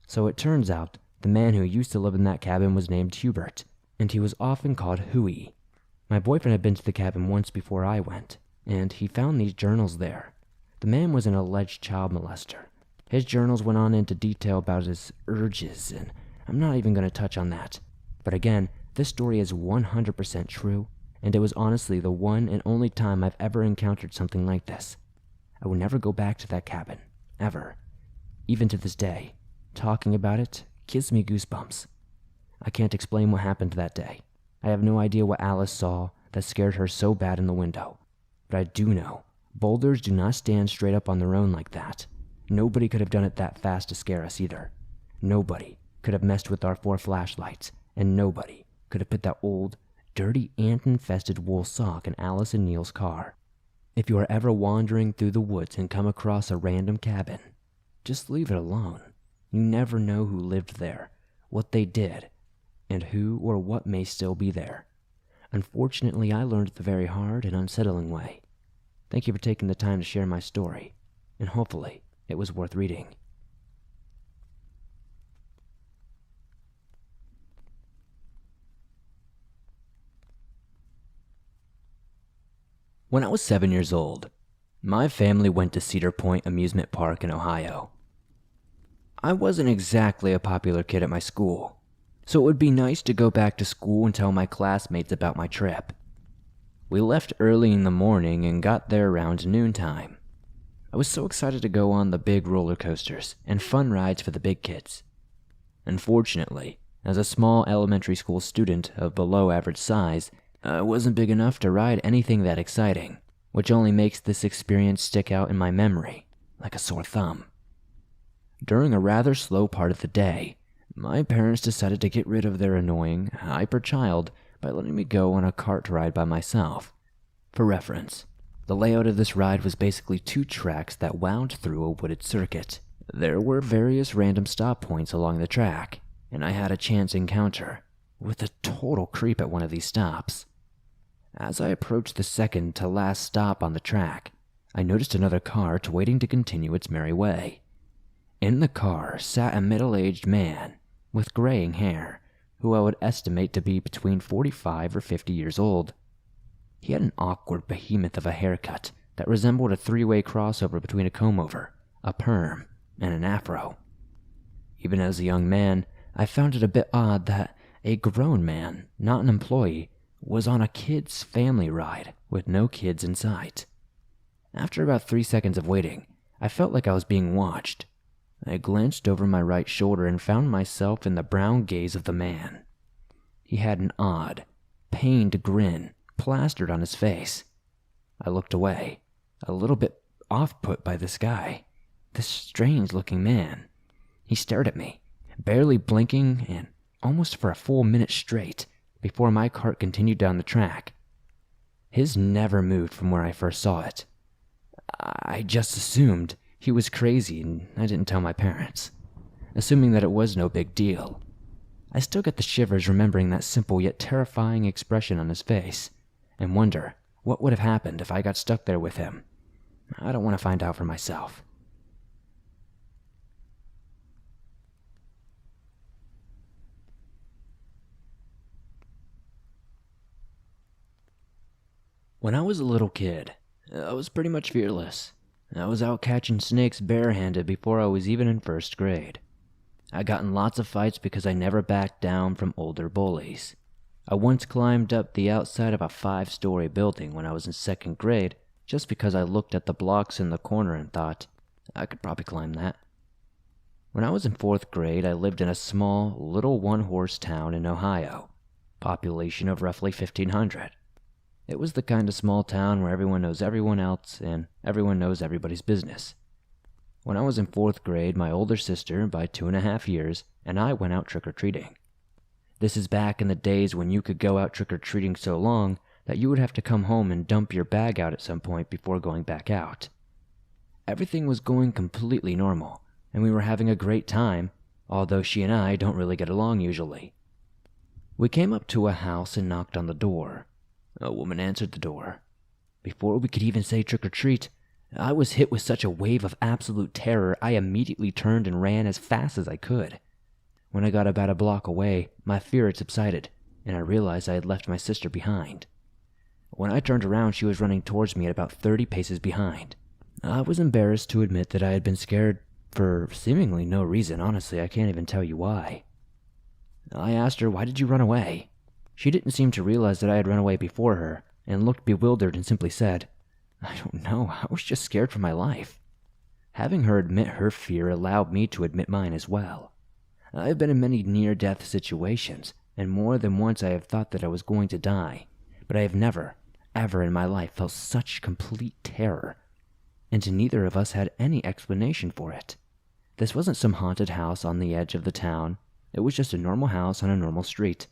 So it turns out the man who used to live in that cabin was named Hubert, and he was often called Huey. My boyfriend had been to the cabin once before I went, and he found these journals there. The man was an alleged child molester. His journals went on into detail about his urges, and I'm not even going to touch on that. But again, this story is 100% true, and it was honestly the one and only time I've ever encountered something like this. I will never go back to that cabin, ever. Even to this day, talking about it gives me goosebumps. I can't explain what happened that day. I have no idea what Alice saw that scared her so bad in the window. But I do know, boulders do not stand straight up on their own like that. Nobody could have done it that fast to scare us either. Nobody could have messed with our 4 flashlights, and nobody could have put that old, dirty, ant-infested wool sock in Alice and Neil's car. If you are ever wandering through the woods and come across a random cabin, just leave it alone. You never know who lived there, what they did, and who or what may still be there. Unfortunately, I learned it the very hard and unsettling way. Thank you for taking the time to share my story, and hopefully it was worth reading. When I was 7 years old, my family went to Cedar Point Amusement Park in Ohio. I wasn't exactly a popular kid at my school, so it would be nice to go back to school and tell my classmates about my trip. We left early in the morning and got there around noontime. I was so excited to go on the big roller coasters and fun rides for the big kids. Unfortunately, as a small elementary school student of below average size, I wasn't big enough to ride anything that exciting, which only makes this experience stick out in my memory like a sore thumb. During a rather slow part of the day, my parents decided to get rid of their annoying, hyper child by letting me go on a cart ride by myself. For reference, the layout of this ride was basically 2 tracks that wound through a wooded circuit. There were various random stop points along the track, and I had a chance encounter with a total creep at one of these stops. As I approached the second to last stop on the track, I noticed another cart waiting to continue its merry way. In the car sat a middle-aged man with graying hair, who I would estimate to be between 45 or 50 years old. He had an awkward behemoth of a haircut that resembled a 3-way crossover between a comb-over, a perm, and an afro. Even as a young man, I found it a bit odd that a grown man, not an employee, was on a kid's family ride with no kids in sight. After about 3 seconds of waiting, I felt like I was being watched. I glanced over my right shoulder and found myself in the brown gaze of the man. He had an odd, pained grin plastered on his face. I looked away, a little bit off-put by this guy, this strange-looking man. He stared at me, barely blinking, and almost for a full minute straight, before my cart continued down the track. His never moved from where I first saw it. I just assumed he was crazy, and I didn't tell my parents, assuming that it was no big deal. I still get the shivers remembering that simple yet terrifying expression on his face, and wonder what would have happened if I got stuck there with him. I don't want to find out for myself. When I was a little kid, I was pretty much fearless. I was out catching snakes barehanded before I was even in first grade. I got in lots of fights because I never backed down from older bullies. I once climbed up the outside of a 5-story building when I was in second grade just because I looked at the blocks in the corner and thought, I could probably climb that. When I was in 4th grade, I lived in a small, little one-horse town in Ohio, population of roughly 1,500. It was the kind of small town where everyone knows everyone else and everyone knows everybody's business. When I was in 4th grade, my older sister, by 2.5 years, and I went out trick-or-treating. This is back in the days when you could go out trick-or-treating so long that you would have to come home and dump your bag out at some point before going back out. Everything was going completely normal, and we were having a great time, although she and I don't really get along usually. We came up to a house and knocked on the door. A woman answered the door. Before we could even say trick-or-treat, I was hit with such a wave of absolute terror, I immediately turned and ran as fast as I could. When I got about a block away, my fear had subsided, and I realized I had left my sister behind. When I turned around, she was running towards me at about 30 paces behind. I was embarrassed to admit that I had been scared for seemingly no reason. Honestly, I can't even tell you why. I asked her, "Why did you run away?" She didn't seem to realize that I had run away before her, and looked bewildered and simply said, "I don't know, I was just scared for my life." Having her admit her fear allowed me to admit mine as well. I have been in many near-death situations, and more than once I have thought that I was going to die, but I have never, ever in my life felt such complete terror, and neither of us had any explanation for it. This wasn't some haunted house on the edge of the town. It was just a normal house on a normal street.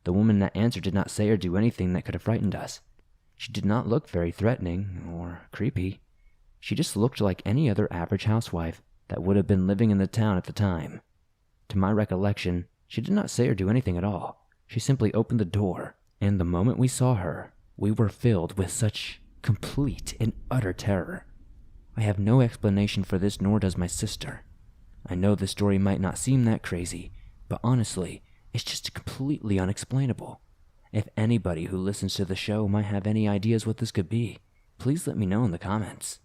The woman that answered did not say or do anything that could have frightened us. She did not look very threatening or creepy. She just looked like any other average housewife that would have been living in the town at the time. To my recollection, she did not say or do anything at all. She simply opened the door, and the moment we saw her, we were filled with such complete and utter terror. I have no explanation for this, nor does my sister. I know the story might not seem that crazy, but honestly, it's just completely unexplainable. If anybody who listens to the show might have any ideas what this could be, please let me know in the comments.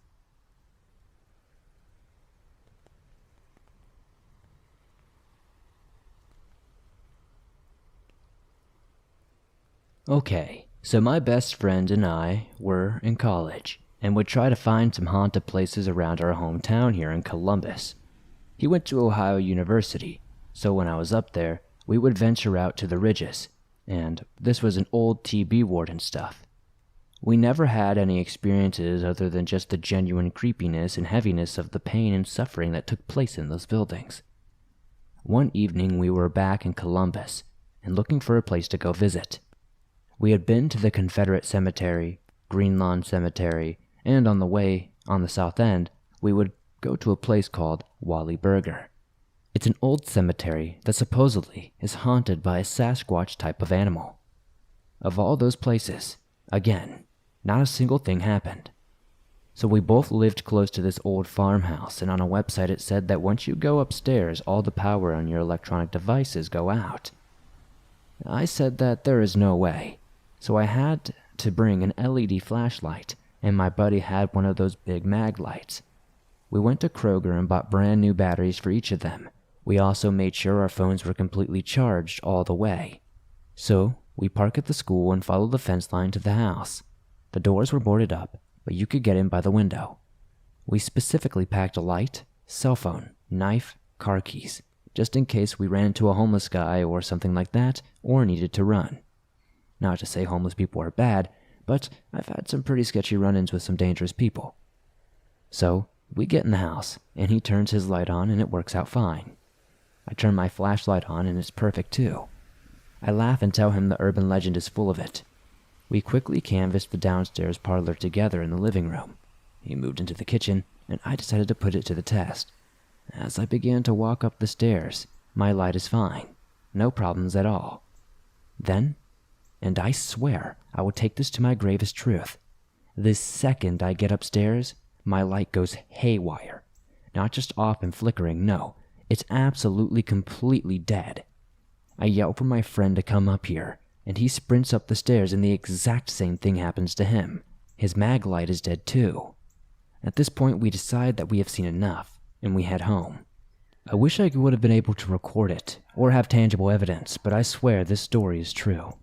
Okay, so my best friend and I were in college and would try to find some haunted places around our hometown here in Columbus. He went to Ohio University, so when I was up there, we would venture out to the ridges, and this was an old TB ward and stuff. We never had any experiences other than just the genuine creepiness and heaviness of the pain and suffering that took place in those buildings. One evening we were back in Columbus and looking for a place to go visit. We had been to the Confederate Cemetery, Green Lawn Cemetery, and on the way, on the south end, we would go to a place called Wally Burger. It's an old cemetery that supposedly is haunted by a Sasquatch type of animal. Of all those places, again, not a single thing happened. So we both lived close to this old farmhouse, and on a website it said that once you go upstairs, all the power on your electronic devices go out. I said that there is no way, so I had to bring an LED flashlight, and my buddy had one of those big mag lights. We went to Kroger and bought brand new batteries for each of them. We also made sure our phones were completely charged all the way. So, we park at the school and follow the fence line to the house. The doors were boarded up, but you could get in by the window. We specifically packed a light, cell phone, knife, car keys, just in case we ran into a homeless guy or something like that, or needed to run. Not to say homeless people are bad, but I've had some pretty sketchy run-ins with some dangerous people. So, we get in the house, and he turns his light on and it works out fine. I turn my flashlight on and it's perfect too. I laugh and tell him the urban legend is full of it. We quickly canvassed the downstairs parlor together in the living room. He moved into the kitchen, and I decided to put it to the test. As I began to walk up the stairs, my light is fine. No problems at all. Then, and I swear I will take this to my gravest truth, the second I get upstairs, my light goes haywire. Not just off and flickering, no. It's absolutely completely dead. I yell for my friend to come up here, and he sprints up the stairs and the exact same thing happens to him. His mag light is dead too. At this point, we decide that we have seen enough, and we head home. I wish I would have been able to record it, or have tangible evidence, but I swear this story is true.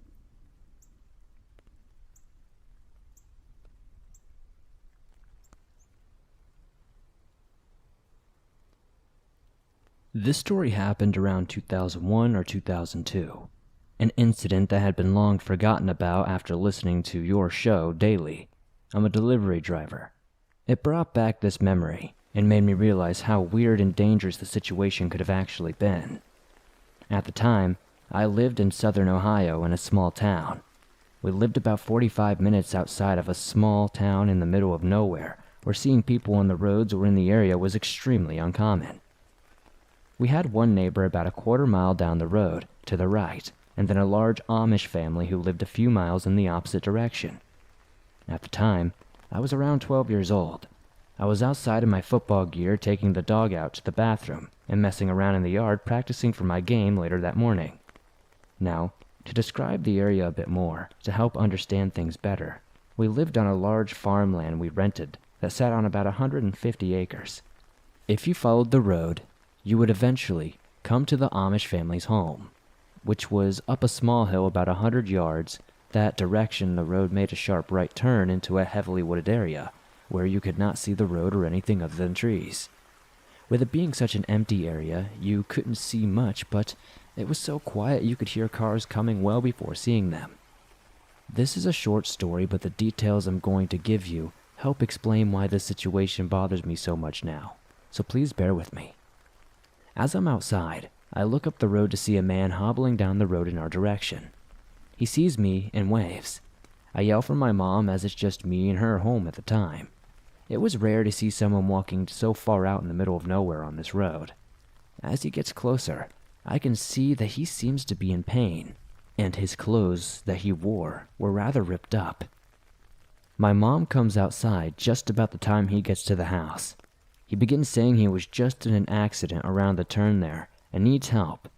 This story happened around 2001 or 2002, an incident that had been long forgotten about after listening to your show daily. I'm a delivery driver. It brought back this memory and made me realize how weird and dangerous the situation could have actually been. At the time, I lived in southern Ohio in a small town. We lived about 45 minutes outside of a small town in the middle of nowhere, where seeing people on the roads or in the area was extremely uncommon. We had one neighbor about a quarter-mile down the road, to the right, and then a large Amish family who lived a few miles in the opposite direction. At the time, I was around 12 years old. I was outside in my football gear taking the dog out to the bathroom and messing around in the yard practicing for my game later that morning. Now, to describe the area a bit more, to help understand things better, we lived on a large farmland we rented that sat on about 150 acres. If you followed the road, you would eventually come to the Amish family's home, which was up a small hill about 100 yards. That direction, the road made a sharp right turn into a heavily wooded area, where you could not see the road or anything other than trees. With it being such an empty area, you couldn't see much, but it was so quiet you could hear cars coming well before seeing them. This is a short story, but the details I'm going to give you help explain why this situation bothers me so much now, so please bear with me. As I'm outside, I look up the road to see a man hobbling down the road in our direction. He sees me and waves. I yell for my mom as it's just me and her home at the time. It was rare to see someone walking so far out in the middle of nowhere on this road. As he gets closer, I can see that he seems to be in pain, and his clothes that he wore were rather ripped up. My mom comes outside just about the time he gets to the house. He begins saying he was just in an accident around the turn there and needs help.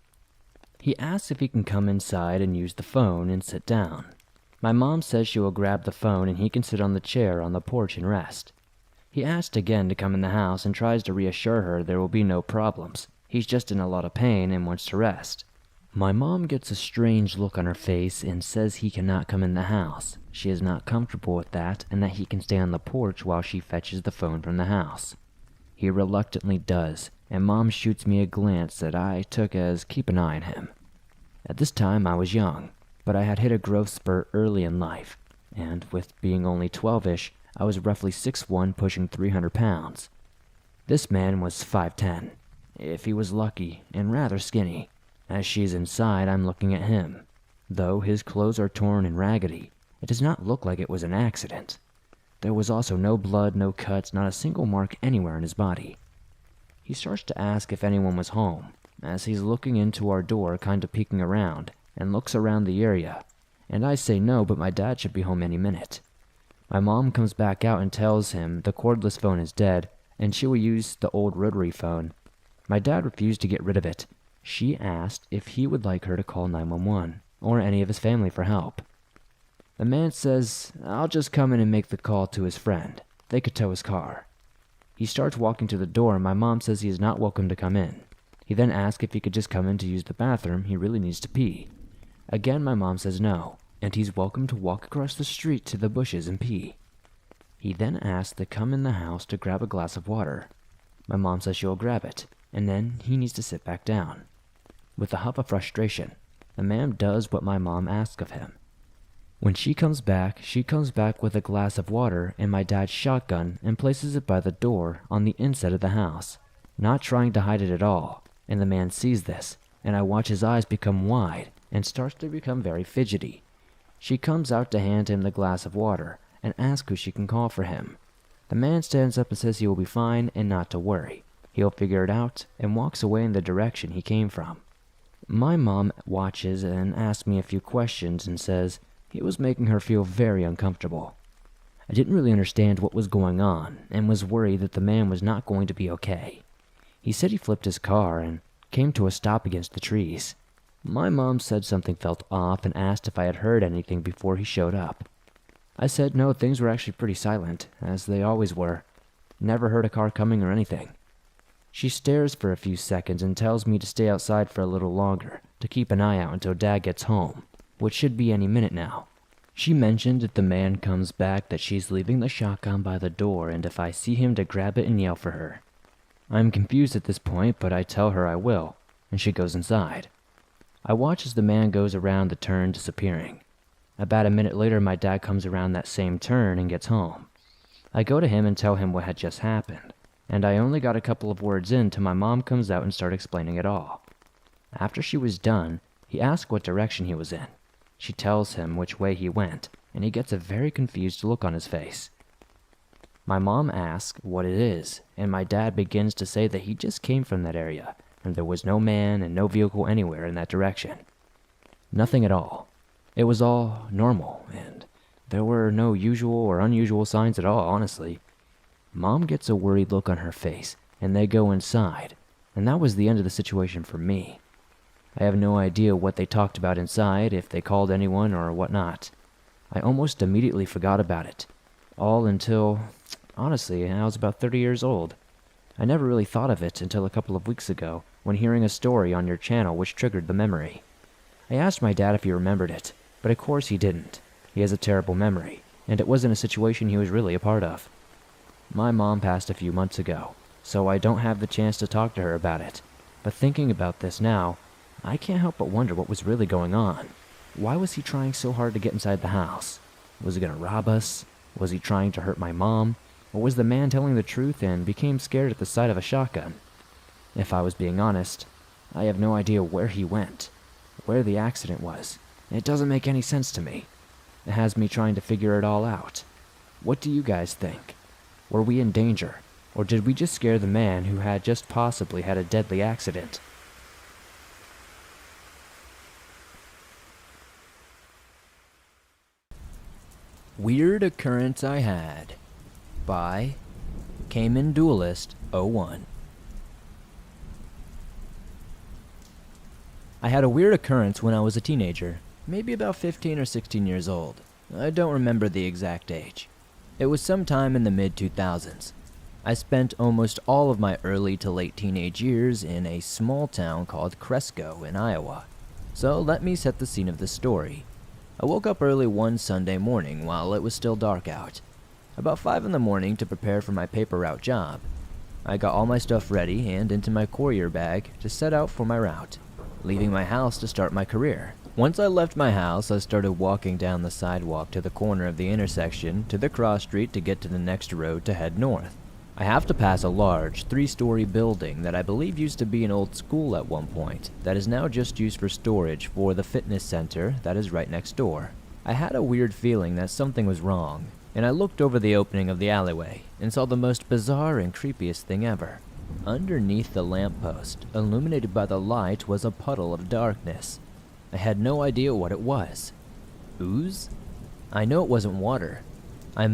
He asks if he can come inside and use the phone and sit down. My mom says she will grab the phone and he can sit on the chair on the porch and rest. He asks again to come in the house and tries to reassure her there will be no problems. He's just in a lot of pain and wants to rest. My mom gets a strange look on her face and says he cannot come in the house. She is not comfortable with that and that he can stay on the porch while she fetches the phone from the house. He reluctantly does, and Mom shoots me a glance that I took as keep an eye on him. At this time I was young, but I had hit a growth spurt early in life, and with being only 12-ish, I was roughly 6'1", pushing 300 pounds. This man was 5'10", if he was lucky, and rather skinny. As she's inside, I'm looking at him. Though his clothes are torn and raggedy, it does not look like it was an accident. There was also no blood, no cuts, not a single mark anywhere on his body. He starts to ask if anyone was home, as he's looking into our door, kind of peeking around, and looks around the area, and I say no, but my dad should be home any minute. My mom comes back out and tells him the cordless phone is dead, and she will use the old rotary phone. My dad refused to get rid of it. She asked if he would like her to call 911, or any of his family for help. The man says, I'll just come in and make the call to his friend. They could tow his car. He starts walking to the door, and my mom says he is not welcome to come in. He then asks if he could just come in to use the bathroom. He really needs to pee. Again, my mom says no, and he's welcome to walk across the street to the bushes and pee. He then asks to come in the house to grab a glass of water. My mom says she'll grab it, and then he needs to sit back down. With a huff of frustration, the man does what my mom asks of him. When she comes back with a glass of water and my dad's shotgun and places it by the door on the inside of the house, not trying to hide it at all, and the man sees this, and I watch his eyes become wide and starts to become very fidgety. She comes out to hand him the glass of water and asks who she can call for him. The man stands up and says he will be fine and not to worry. He'll figure it out and walks away in the direction he came from. My mom watches and asks me a few questions and says he was making her feel very uncomfortable. I didn't really understand what was going on and was worried that the man was not going to be okay. He said he flipped his car and came to a stop against the trees. My mom said something felt off and asked if I had heard anything before he showed up. I said no, things were actually pretty silent, as they always were. Never heard a car coming or anything. She stares for a few seconds and tells me to stay outside for a little longer, to keep an eye out until Dad gets home, which should be any minute now. She mentioned if the man comes back that she's leaving the shotgun by the door, and if I see him to grab it and yell for her. I'm confused at this point, but I tell her I will, and she goes inside. I watch as the man goes around the turn, disappearing. About a minute later, my dad comes around that same turn and gets home. I go to him and tell him what had just happened, and I only got a couple of words in till my mom comes out and starts explaining it all. After she was done, he asks what direction he was in. She tells him which way he went, and he gets a very confused look on his face. My mom asks what it is, and my dad begins to say that he just came from that area, and there was no man and no vehicle anywhere in that direction. Nothing at all. It was all normal, and there were no usual or unusual signs at all, honestly. Mom gets a worried look on her face, and they go inside, and that was the end of the situation for me. I have no idea what they talked about inside, if they called anyone or whatnot. I almost immediately forgot about it. All until, honestly, I was about 30 years old. I never really thought of it until a couple of weeks ago, when hearing a story on your channel which triggered the memory. I asked my dad if he remembered it, but of course he didn't. He has a terrible memory, and it wasn't a situation he was really a part of. My mom passed a few months ago, so I don't have the chance to talk to her about it. But thinking about this now, I can't help but wonder what was really going on. Why was he trying so hard to get inside the house? Was he going to rob us? Was he trying to hurt my mom? Or was the man telling the truth and became scared at the sight of a shotgun? If I was being honest, I have no idea where he went, where the accident was. It doesn't make any sense to me. It has me trying to figure it all out. What do you guys think? Were we in danger, or did we just scare the man who had just possibly had a deadly accident? Weird Occurrence I Had by Cayman Duelist 01. I had a weird occurrence when I was a teenager, maybe about 15 or 16 years old. I don't remember the exact age. It was sometime in the mid-2000s. I spent almost all of my early to late teenage years in a small town called Cresco in Iowa. So let me set the scene of this story. I woke up early one Sunday morning while it was still dark out. About 5 in the morning to prepare for my paper route job. I got all my stuff ready and into my courier bag to set out for my route, leaving my house to start my career. Once I left my house, I started walking down the sidewalk to the corner of the intersection to the cross street to get to the next road to head north. I have to pass a large 3-story building that I believe used to be an old school at one point, that is now just used for storage for the fitness center that is right next door. I had a weird feeling that something was wrong, and I looked over the opening of the alleyway and saw the most bizarre and creepiest thing ever. Underneath the lamppost, illuminated by the light, was a puddle of darkness. I had no idea what it was. Ooze? I know it wasn't water. It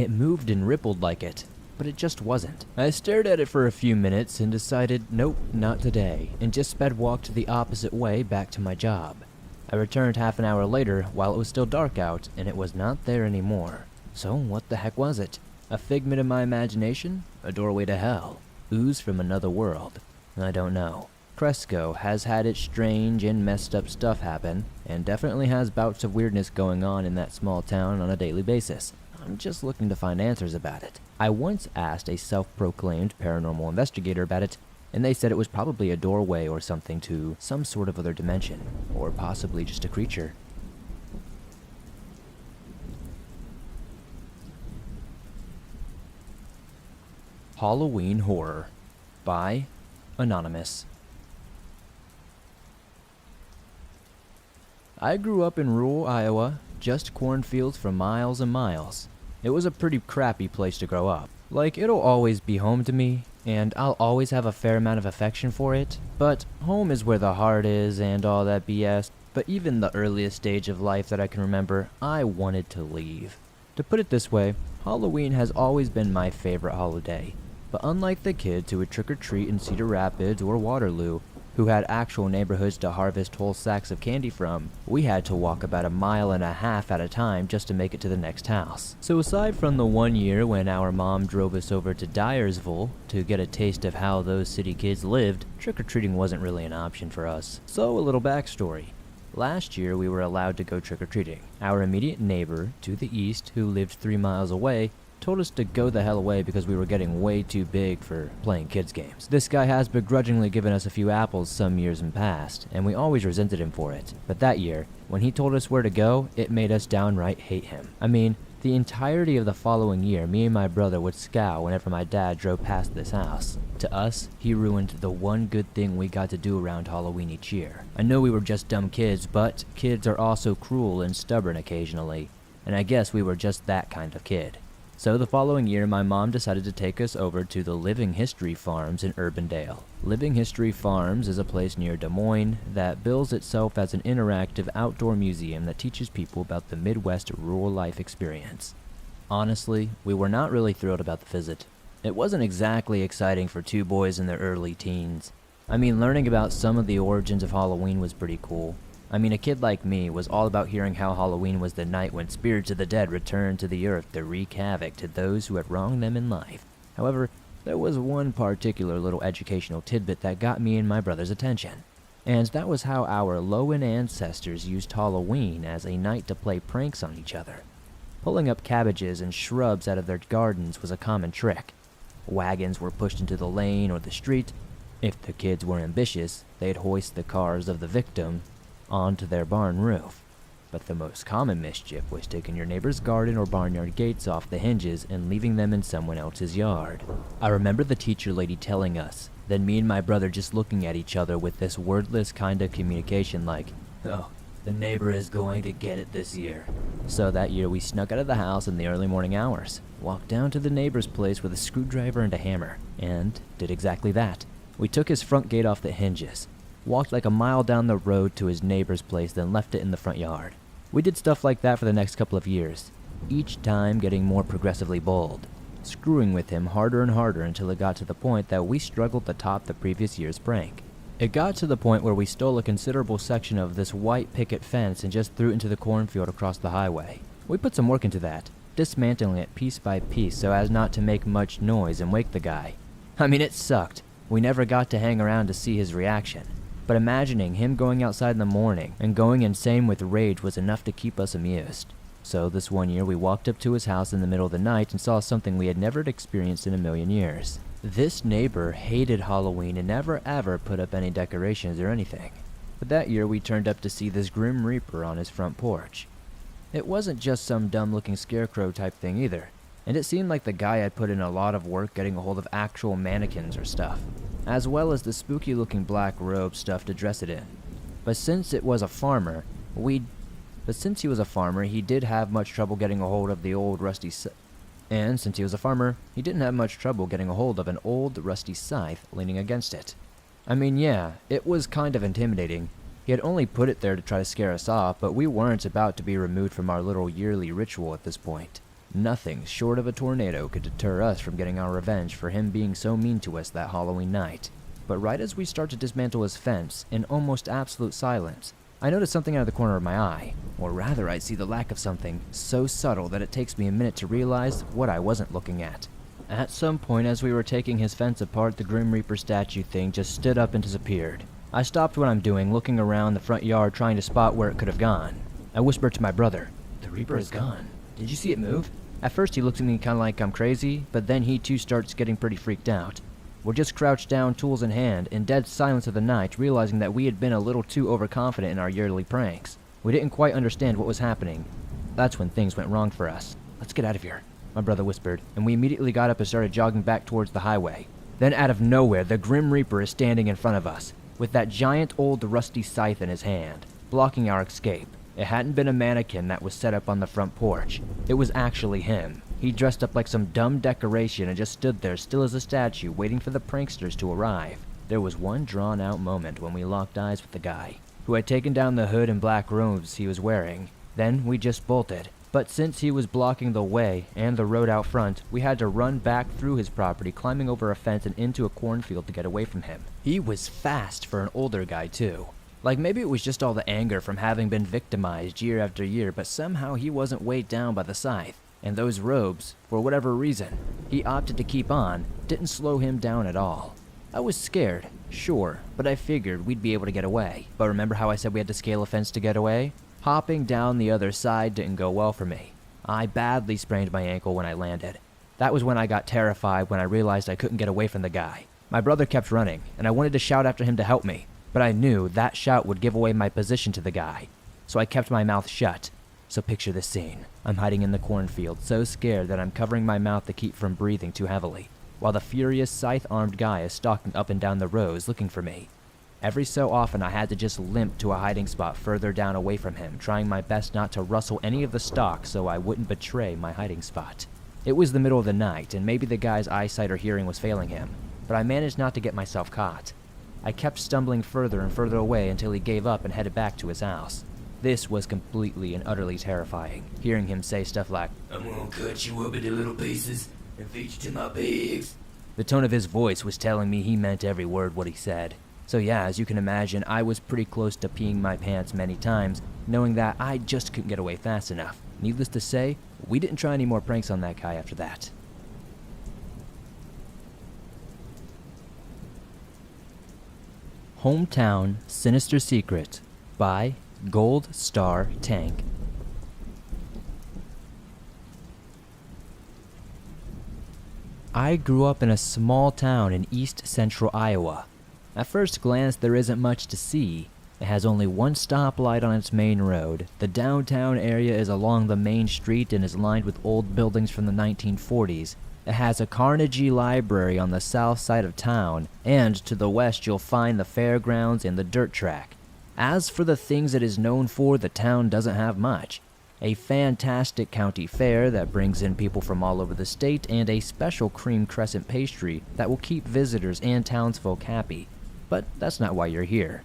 moved and rippled like it, but it just wasn't. I stared at it for a few minutes and decided, nope, not today, and just sped walked the opposite way back to my job. I returned half an hour later while it was still dark out, and it was not there anymore. So what the heck was it? A figment of my imagination? A doorway to hell? Ooze from another world? I don't know. Cresco has had its strange and messed up stuff happen, and definitely has bouts of weirdness going on in that small town on a daily basis. I'm just looking to find answers about it. I once asked a self-proclaimed paranormal investigator about it, and they said it was probably a doorway or something to some sort of other dimension, or possibly just a creature. Halloween Horror by Anonymous. I grew up in rural Iowa, just cornfields for miles and miles. It was a pretty crappy place to grow up. Like, it'll always be home to me, and I'll always have a fair amount of affection for it, but home is where the heart is and all that BS. But even the earliest stage of life that I can remember, I wanted to leave. To put it this way, Halloween has always been my favorite holiday. But unlike the kids who would trick-or-treat in Cedar Rapids or Waterloo, who had actual neighborhoods to harvest whole sacks of candy from, we had to walk about 1.5 miles at a time just to make it to the next house. So aside from the one year when our mom drove us over to Dyersville to get a taste of how those city kids lived, trick-or-treating wasn't really an option for us. So a little backstory. Last year we were allowed to go trick-or-treating. Our immediate neighbor to the east, who lived 3 miles away, told us to go the hell away because we were getting way too big for playing kids games. This guy has begrudgingly given us a few apples some years in past, and we always resented him for it. But that year, when he told us where to go, it made us downright hate him. I mean, the entirety of the following year, me and my brother would scowl whenever my dad drove past this house. To us, he ruined the one good thing we got to do around Halloween each year. I know we were just dumb kids, but kids are also cruel and stubborn occasionally, and I guess we were just that kind of kid. So the following year, my mom decided to take us over to the Living History Farms in Urbandale. Living History Farms is a place near Des Moines that bills itself as an interactive outdoor museum that teaches people about the Midwest rural life experience. Honestly, we were not really thrilled about the visit. It wasn't exactly exciting for two boys in their early teens. I mean, learning about some of the origins of Halloween was pretty cool. I mean, a kid like me was all about hearing how Halloween was the night when spirits of the dead returned to the earth to wreak havoc to those who had wronged them in life. However, there was one particular little educational tidbit that got me and my brother's attention. And that was how our Lowen ancestors used Halloween as a night to play pranks on each other. Pulling up cabbages and shrubs out of their gardens was a common trick. Wagons were pushed into the lane or the street. If the kids were ambitious, they'd hoist the cars of the victim onto their barn roof. But the most common mischief was taking your neighbor's garden or barnyard gates off the hinges and leaving them in someone else's yard. I remember the teacher lady telling us, then me and my brother just looking at each other with this wordless kind of communication like, "Oh, the neighbor is going to get it this year." So that year we snuck out of the house in the early morning hours, walked down to the neighbor's place with a screwdriver and a hammer, and did exactly that. We took his front gate off the hinges, walked like 1 mile down the road to his neighbor's place, then left it in the front yard. We did stuff like that for the next couple of years, each time getting more progressively bold, screwing with him harder and harder until it got to the point that we struggled to top the previous year's prank. It got to the point where we stole a considerable section of this white picket fence and just threw it into the cornfield across the highway. We put some work into that, dismantling it piece by piece so as not to make much noise and wake the guy. I mean, it sucked. We never got to hang around to see his reaction. But imagining him going outside in the morning and going insane with rage was enough to keep us amused. So this one year we walked up to his house in the middle of the night and saw something we had never experienced in a million years. This neighbor hated Halloween and never ever put up any decorations or anything. But that year we turned up to see this Grim Reaper on his front porch. It wasn't just some dumb looking scarecrow type thing either, and it seemed like the guy had put in a lot of work getting a hold of actual mannequins or stuff, as well as the spooky looking black robe stuff to dress it in. But since he was a farmer, he did have much trouble getting a hold of the old rusty And since he was a farmer, he didn't have much trouble getting a hold of an old rusty scythe leaning against it. I mean, yeah, it was kind of intimidating. He had only put it there to try to scare us off, but we weren't about to be removed from our little yearly ritual at this point. Nothing short of a tornado could deter us from getting our revenge for him being so mean to us that Halloween night. But right as we start to dismantle his fence, in almost absolute silence, I notice something out of the corner of my eye. Or rather, I see the lack of something so subtle that it takes me a minute to realize what I wasn't looking at. At some point as we were taking his fence apart, the Grim Reaper statue thing just stood up and disappeared. I stopped what I'm doing, looking around the front yard trying to spot where it could have gone. I whispered to my brother, "The Reaper is gone. Did you see it move?" At first he looks at me kind of like I'm crazy, but then he too starts getting pretty freaked out. We're just crouched down, tools in hand, in dead silence of the night, realizing that we had been a little too overconfident in our yearly pranks. We didn't quite understand what was happening. That's when things went wrong for us. "Let's get out of here," my brother whispered, and we immediately got up and started jogging back towards the highway. Then out of nowhere, the Grim Reaper is standing in front of us, with that giant old rusty scythe in his hand, blocking our escape. It hadn't been a mannequin that was set up on the front porch. It was actually him. He dressed up like some dumb decoration and just stood there still as a statue, waiting for the pranksters to arrive. There was one drawn-out moment when we locked eyes with the guy, who had taken down the hood and black robes he was wearing. Then we just bolted. But since he was blocking the way and the road out front, we had to run back through his property, climbing over a fence and into a cornfield to get away from him. He was fast for an older guy too. Like maybe it was just all the anger from having been victimized year after year, but somehow he wasn't weighed down by the scythe. And those robes, for whatever reason, he opted to keep on, didn't slow him down at all. I was scared, sure, but I figured we'd be able to get away. But remember how I said we had to scale a fence to get away? Hopping down the other side didn't go well for me. I badly sprained my ankle when I landed. That was when I got terrified when I realized I couldn't get away from the guy. My brother kept running, and I wanted to shout after him to help me, but I knew that shout would give away my position to the guy. So I kept my mouth shut. So picture this scene. I'm hiding in the cornfield, so scared that I'm covering my mouth to keep from breathing too heavily, while the furious scythe-armed guy is stalking up and down the rows looking for me. Every so often I had to just limp to a hiding spot further down away from him, trying my best not to rustle any of the stock so I wouldn't betray my hiding spot. It was the middle of the night, and maybe the guy's eyesight or hearing was failing him, but I managed not to get myself caught. I kept stumbling further and further away until he gave up and headed back to his house. This was completely and utterly terrifying, hearing him say stuff like, "I'm gonna cut you up into little pieces and feed you to my pigs." The tone of his voice was telling me he meant every word what he said. So yeah, as you can imagine, I was pretty close to peeing my pants many times, knowing that I just couldn't get away fast enough. Needless to say, we didn't try any more pranks on that guy after that. Hometown Sinister Secret by Gold Star Tank. I grew up in a small town in east central Iowa. At first glance, there isn't much to see. It has only one stoplight on its main road. The downtown area is along the main street and is lined with old buildings from the 1940s. It has a Carnegie Library on the south side of town, and to the west you'll find the fairgrounds and the dirt track. As for the things it is known for, the town doesn't have much. A fantastic county fair that brings in people from all over the state, and a special cream crescent pastry that will keep visitors and townsfolk happy. But that's not why you're here.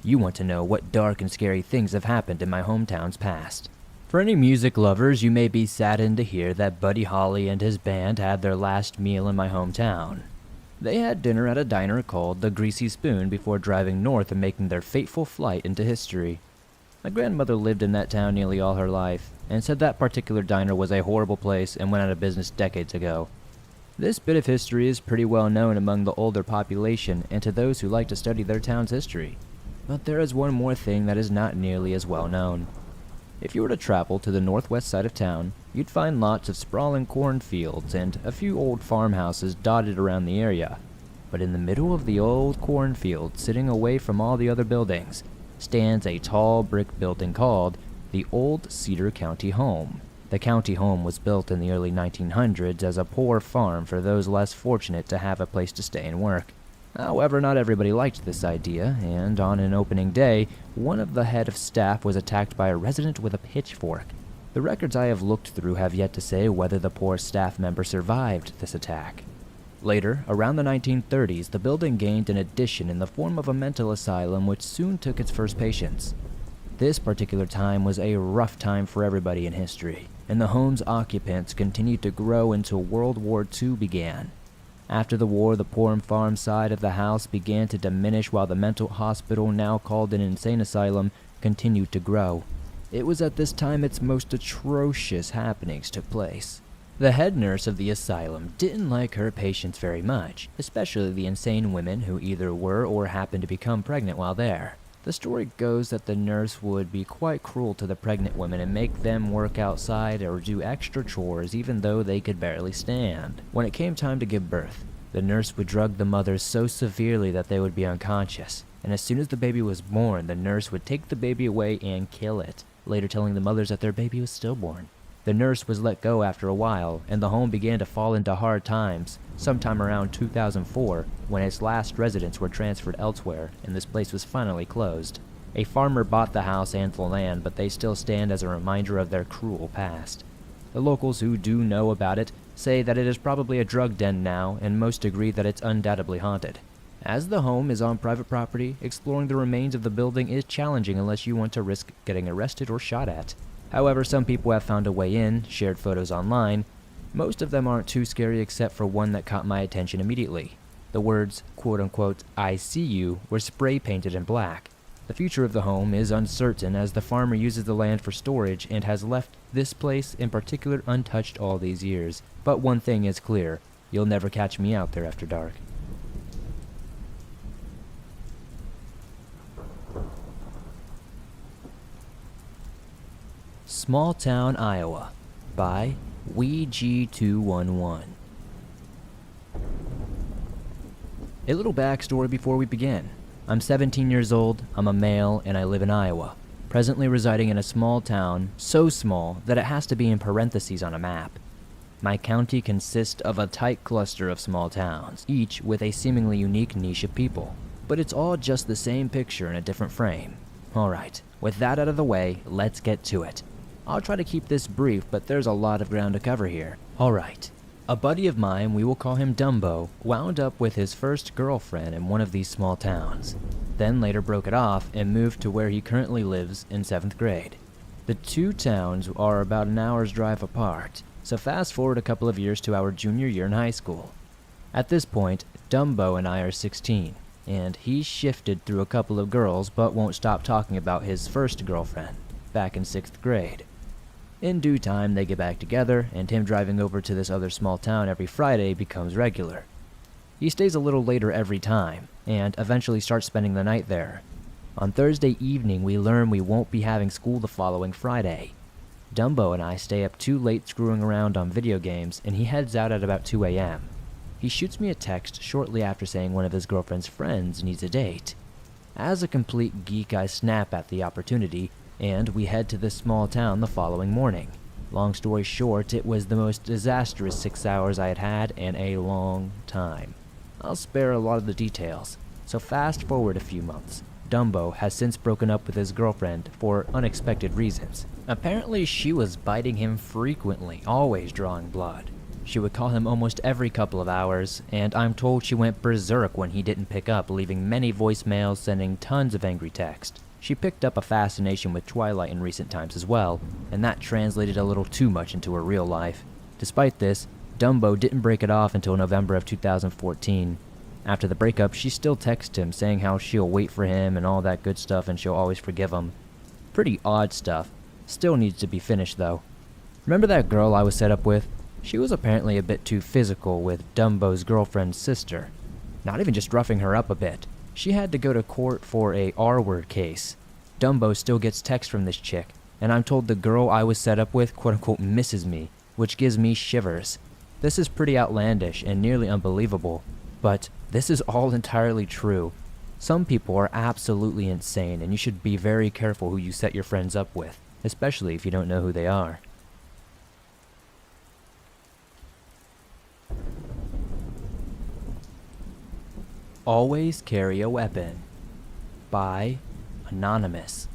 You want to know what dark and scary things have happened in my hometown's past. For any music lovers, you may be saddened to hear that Buddy Holly and his band had their last meal in my hometown. They had dinner at a diner called the Greasy Spoon before driving north and making their fateful flight into history. My grandmother lived in that town nearly all her life, and said that particular diner was a horrible place and went out of business decades ago. This bit of history is pretty well known among the older population and to those who like to study their town's history. But there is one more thing that is not nearly as well known. If you were to travel to the northwest side of town, you'd find lots of sprawling cornfields and a few old farmhouses dotted around the area. But in the middle of the old cornfield, sitting away from all the other buildings, stands a tall brick building called the old Cedar County Home. The county home was built in the early 1900s as a poor farm for those less fortunate to have a place to stay and work. However, not everybody liked this idea, and on an opening day, one of the head of staff was attacked by a resident with a pitchfork. The records I have looked through have yet to say whether the poor staff member survived this attack. Later, around the 1930s, the building gained an addition in the form of a mental asylum which soon took its first patients. This particular time was a rough time for everybody in history, and the home's occupants continued to grow until World War II began. After the war, the poor and farm side of the house began to diminish while the mental hospital, now called an insane asylum, continued to grow. It was at this time its most atrocious happenings took place. The head nurse of the asylum didn't like her patients very much, especially the insane women who either were or happened to become pregnant while there. The story goes that the nurse would be quite cruel to the pregnant women and make them work outside or do extra chores even though they could barely stand. When it came time to give birth, the nurse would drug the mothers so severely that they would be unconscious, and as soon as the baby was born, the nurse would take the baby away and kill it, later telling the mothers that their baby was stillborn. The nurse was let go after a while, and the home began to fall into hard times, sometime around 2004, when its last residents were transferred elsewhere, and this place was finally closed. A farmer bought the house and the land, but they still stand as a reminder of their cruel past. The locals who do know about it say that it is probably a drug den now, and most agree that it's undoubtedly haunted. As the home is on private property, exploring the remains of the building is challenging unless you want to risk getting arrested or shot at. However, some people have found a way in, shared photos online. Most of them aren't too scary except for one that caught my attention immediately. The words, quote-unquote, "I see you," were spray painted in black. The future of the home is uncertain as the farmer uses the land for storage and has left this place in particular untouched all these years. But one thing is clear, you'll never catch me out there after dark. Small Town, Iowa, by WeG211. A little backstory before we begin. I'm 17 years old, I'm a male, and I live in Iowa, presently residing in a small town, so small that it has to be in parentheses on a map. My county consists of a tight cluster of small towns, each with a seemingly unique niche of people, but it's all just the same picture in a different frame. Alright, with that out of the way, let's get to it. I'll try to keep this brief, but there's a lot of ground to cover here. Alright. A buddy of mine, we will call him Dumbo, wound up with his first girlfriend in one of these small towns, then later broke it off and moved to where he currently lives in 7th grade. The two towns are about an hour's drive apart, so fast forward a couple of years to our junior year in high school. At this point, Dumbo and I are 16, and he's shifted through a couple of girls but won't stop talking about his first girlfriend, back in 6th grade. In due time, they get back together, and him driving over to this other small town every Friday becomes regular. He stays a little later every time, and eventually starts spending the night there. On Thursday evening, we learn we won't be having school the following Friday. Dumbo and I stay up too late screwing around on video games, and he heads out at about 2 a.m. He shoots me a text shortly after saying one of his girlfriend's friends needs a date. As a complete geek, I snap at the opportunity, and we head to this small town the following morning. Long story short, it was the most disastrous 6 hours I had had in a long time. I'll spare a lot of the details, so fast forward a few months. Dumbo has since broken up with his girlfriend for unexpected reasons. Apparently she was biting him frequently, always drawing blood. She would call him almost every couple of hours, and I'm told she went berserk when he didn't pick up, leaving many voicemails, sending tons of angry text. She picked up a fascination with Twilight in recent times as well, and that translated a little too much into her real life. Despite this, Dumbo didn't break it off until November of 2014. After the breakup, she still texts him saying how she'll wait for him and all that good stuff and she'll always forgive him. Pretty odd stuff. Still needs to be finished though. Remember that girl I was set up with? She was apparently a bit too physical with Dumbo's girlfriend's sister. Not even just roughing her up a bit. She had to go to court for a R-word case. Dumbo still gets texts from this chick, and I'm told the girl I was set up with quote-unquote misses me, which gives me shivers. This is pretty outlandish and nearly unbelievable, but this is all entirely true. Some people are absolutely insane, and you should be very careful who you set your friends up with, especially if you don't know who they are. Always Carry a Weapon by Anonymous.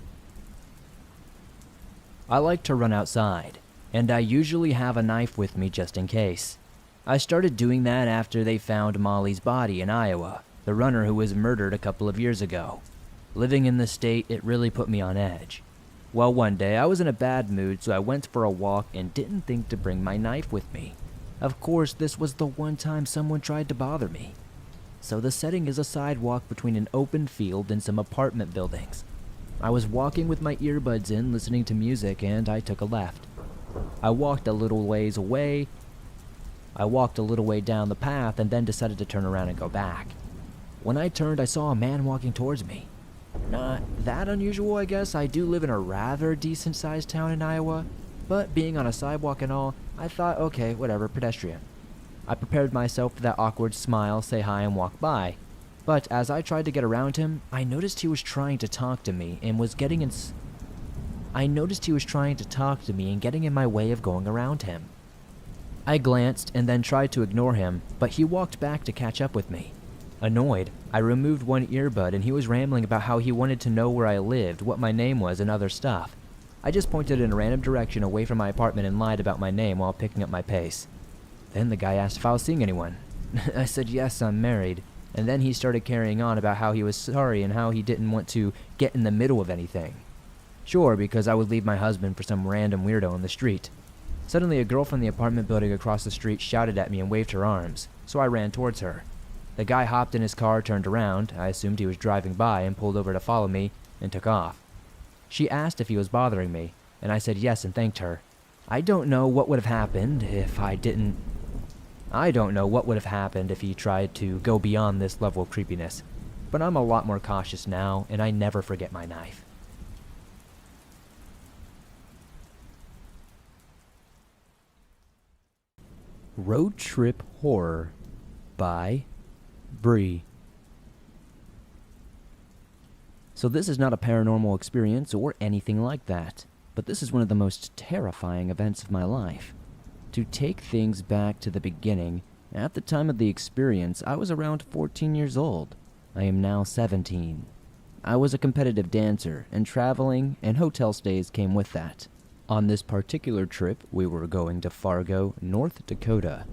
I like to run outside, and I usually have a knife with me just in case. I started doing that after they found Molly's body in Iowa, the runner who was murdered a couple of years ago. Living in the state, it really put me on edge. Well, one day I was in a bad mood, so I went for a walk and didn't think to bring my knife with me. Of course, this was the one time someone tried to bother me. So the setting is a sidewalk between an open field and some apartment buildings. I was walking with my earbuds in, listening to music, and I took a left. I walked a little way down the path and then decided to turn around and go back. When I turned, I saw a man walking towards me. Not that unusual, I guess. I do live in a rather decent-sized town in Iowa, but being on a sidewalk and all, I thought, okay, whatever, pedestrian. I prepared myself for that awkward smile, say hi, and walk by. But as I tried to get around him, I noticed he was trying to talk to me and getting in my way of going around him. I glanced and then tried to ignore him, but he walked back to catch up with me. Annoyed, I removed one earbud and he was rambling about how he wanted to know where I lived, what my name was, and other stuff. I just pointed in a random direction away from my apartment and lied about my name while picking up my pace. Then the guy asked if I was seeing anyone. I said yes, I'm married, and then he started carrying on about how he was sorry and how he didn't want to get in the middle of anything. Sure, because I would leave my husband for some random weirdo in the street. Suddenly, a girl from the apartment building across the street shouted at me and waved her arms, so I ran towards her. The guy hopped in his car, turned around, I assumed he was driving by, and pulled over to follow me, and took off. She asked if he was bothering me, and I said yes and thanked her. I don't know what would have happened if he tried to go beyond this level of creepiness, but I'm a lot more cautious now, and I never forget my knife. Road Trip Horror by Bree. So this is not a paranormal experience or anything like that, but this is one of the most terrifying events of my life. To take things back to the beginning, at the time of the experience, I was around 14 years old. I am now 17. I was a competitive dancer, and traveling and hotel stays came with that. On this particular trip, we were going to Fargo, North Dakota.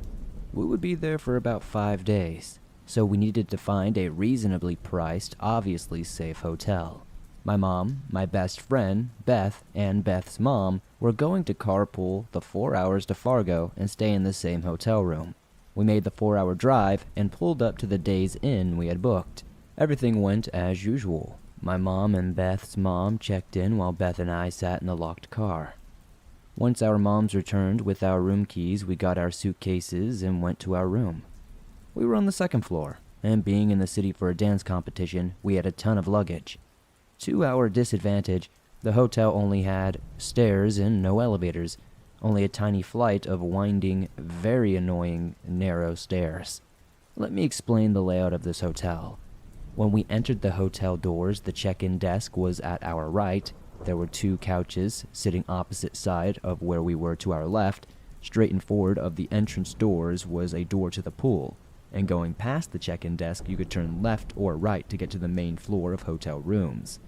We would be there for about 5 days, so we needed to find a reasonably priced, obviously safe hotel. My mom, my best friend, Beth, and Beth's mom were going to carpool the 4 hours to Fargo and stay in the same hotel room. We made the 4-hour drive and pulled up to the day's inn we had booked. Everything went as usual. My mom and Beth's mom checked in while Beth and I sat in the locked car. Once our moms returned with our room keys, we got our suitcases and went to our room. We were on the second floor, and being in the city for a dance competition, we had a ton of luggage. To our disadvantage, the hotel only had stairs and no elevators, only a tiny flight of winding, very annoying, narrow stairs. Let me explain the layout of this hotel. When we entered the hotel doors, the check-in desk was at our right. There were 2 couches sitting opposite side of where we were to our left. Straight and forward of the entrance doors was a door to the pool, and going past the check-in desk, you could turn left or right to get to the main floor of hotel rooms.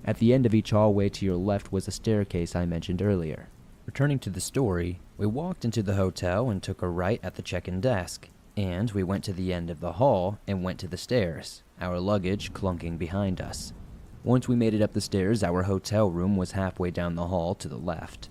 At the end of each hallway to your left was a staircase I mentioned earlier. Returning to the story, we walked into the hotel and took a right at the check-in desk, and we went to the end of the hall and went to the stairs, our luggage clunking behind us. Once we made it up the stairs, our hotel room was halfway down the hall to the left.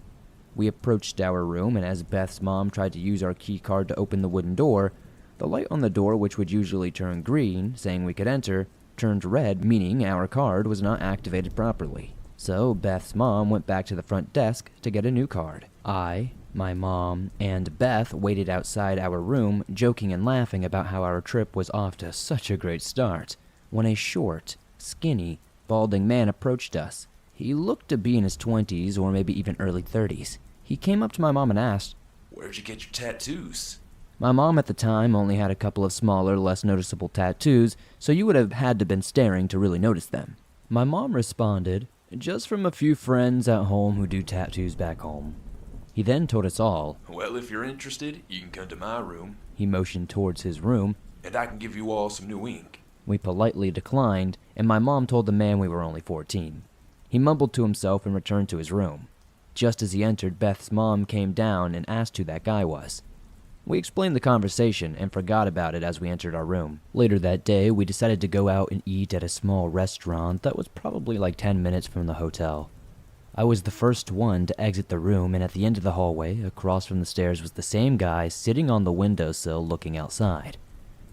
We approached our room, and as Beth's mom tried to use our key card to open the wooden door, the light on the door, which would usually turn green, saying we could enter, turned red, meaning our card was not activated properly. So Beth's mom went back to the front desk to get a new card. I, my mom, and Beth waited outside our room, joking and laughing about how our trip was off to such a great start, when a short, skinny, balding man approached us. He looked to be in his 20s or maybe even early 30s. He came up to my mom and asked, "Where'd you get your tattoos?" My mom at the time only had a couple of smaller, less noticeable tattoos, so you would have had to been staring to really notice them. My mom responded, "Just from a few friends at home who do tattoos back home." He then told us all, "Well, if you're interested, you can come to my room, he motioned towards his room, and I can give you all some new ink." We politely declined, and my mom told the man we were only 14. He mumbled to himself and returned to his room. Just as he entered, Beth's mom came down and asked who that guy was. We explained the conversation and forgot about it as we entered our room. Later that day, we decided to go out and eat at a small restaurant that was probably like 10 minutes from the hotel. I was the first one to exit the room, and at the end of the hallway, across from the stairs, was the same guy sitting on the windowsill looking outside.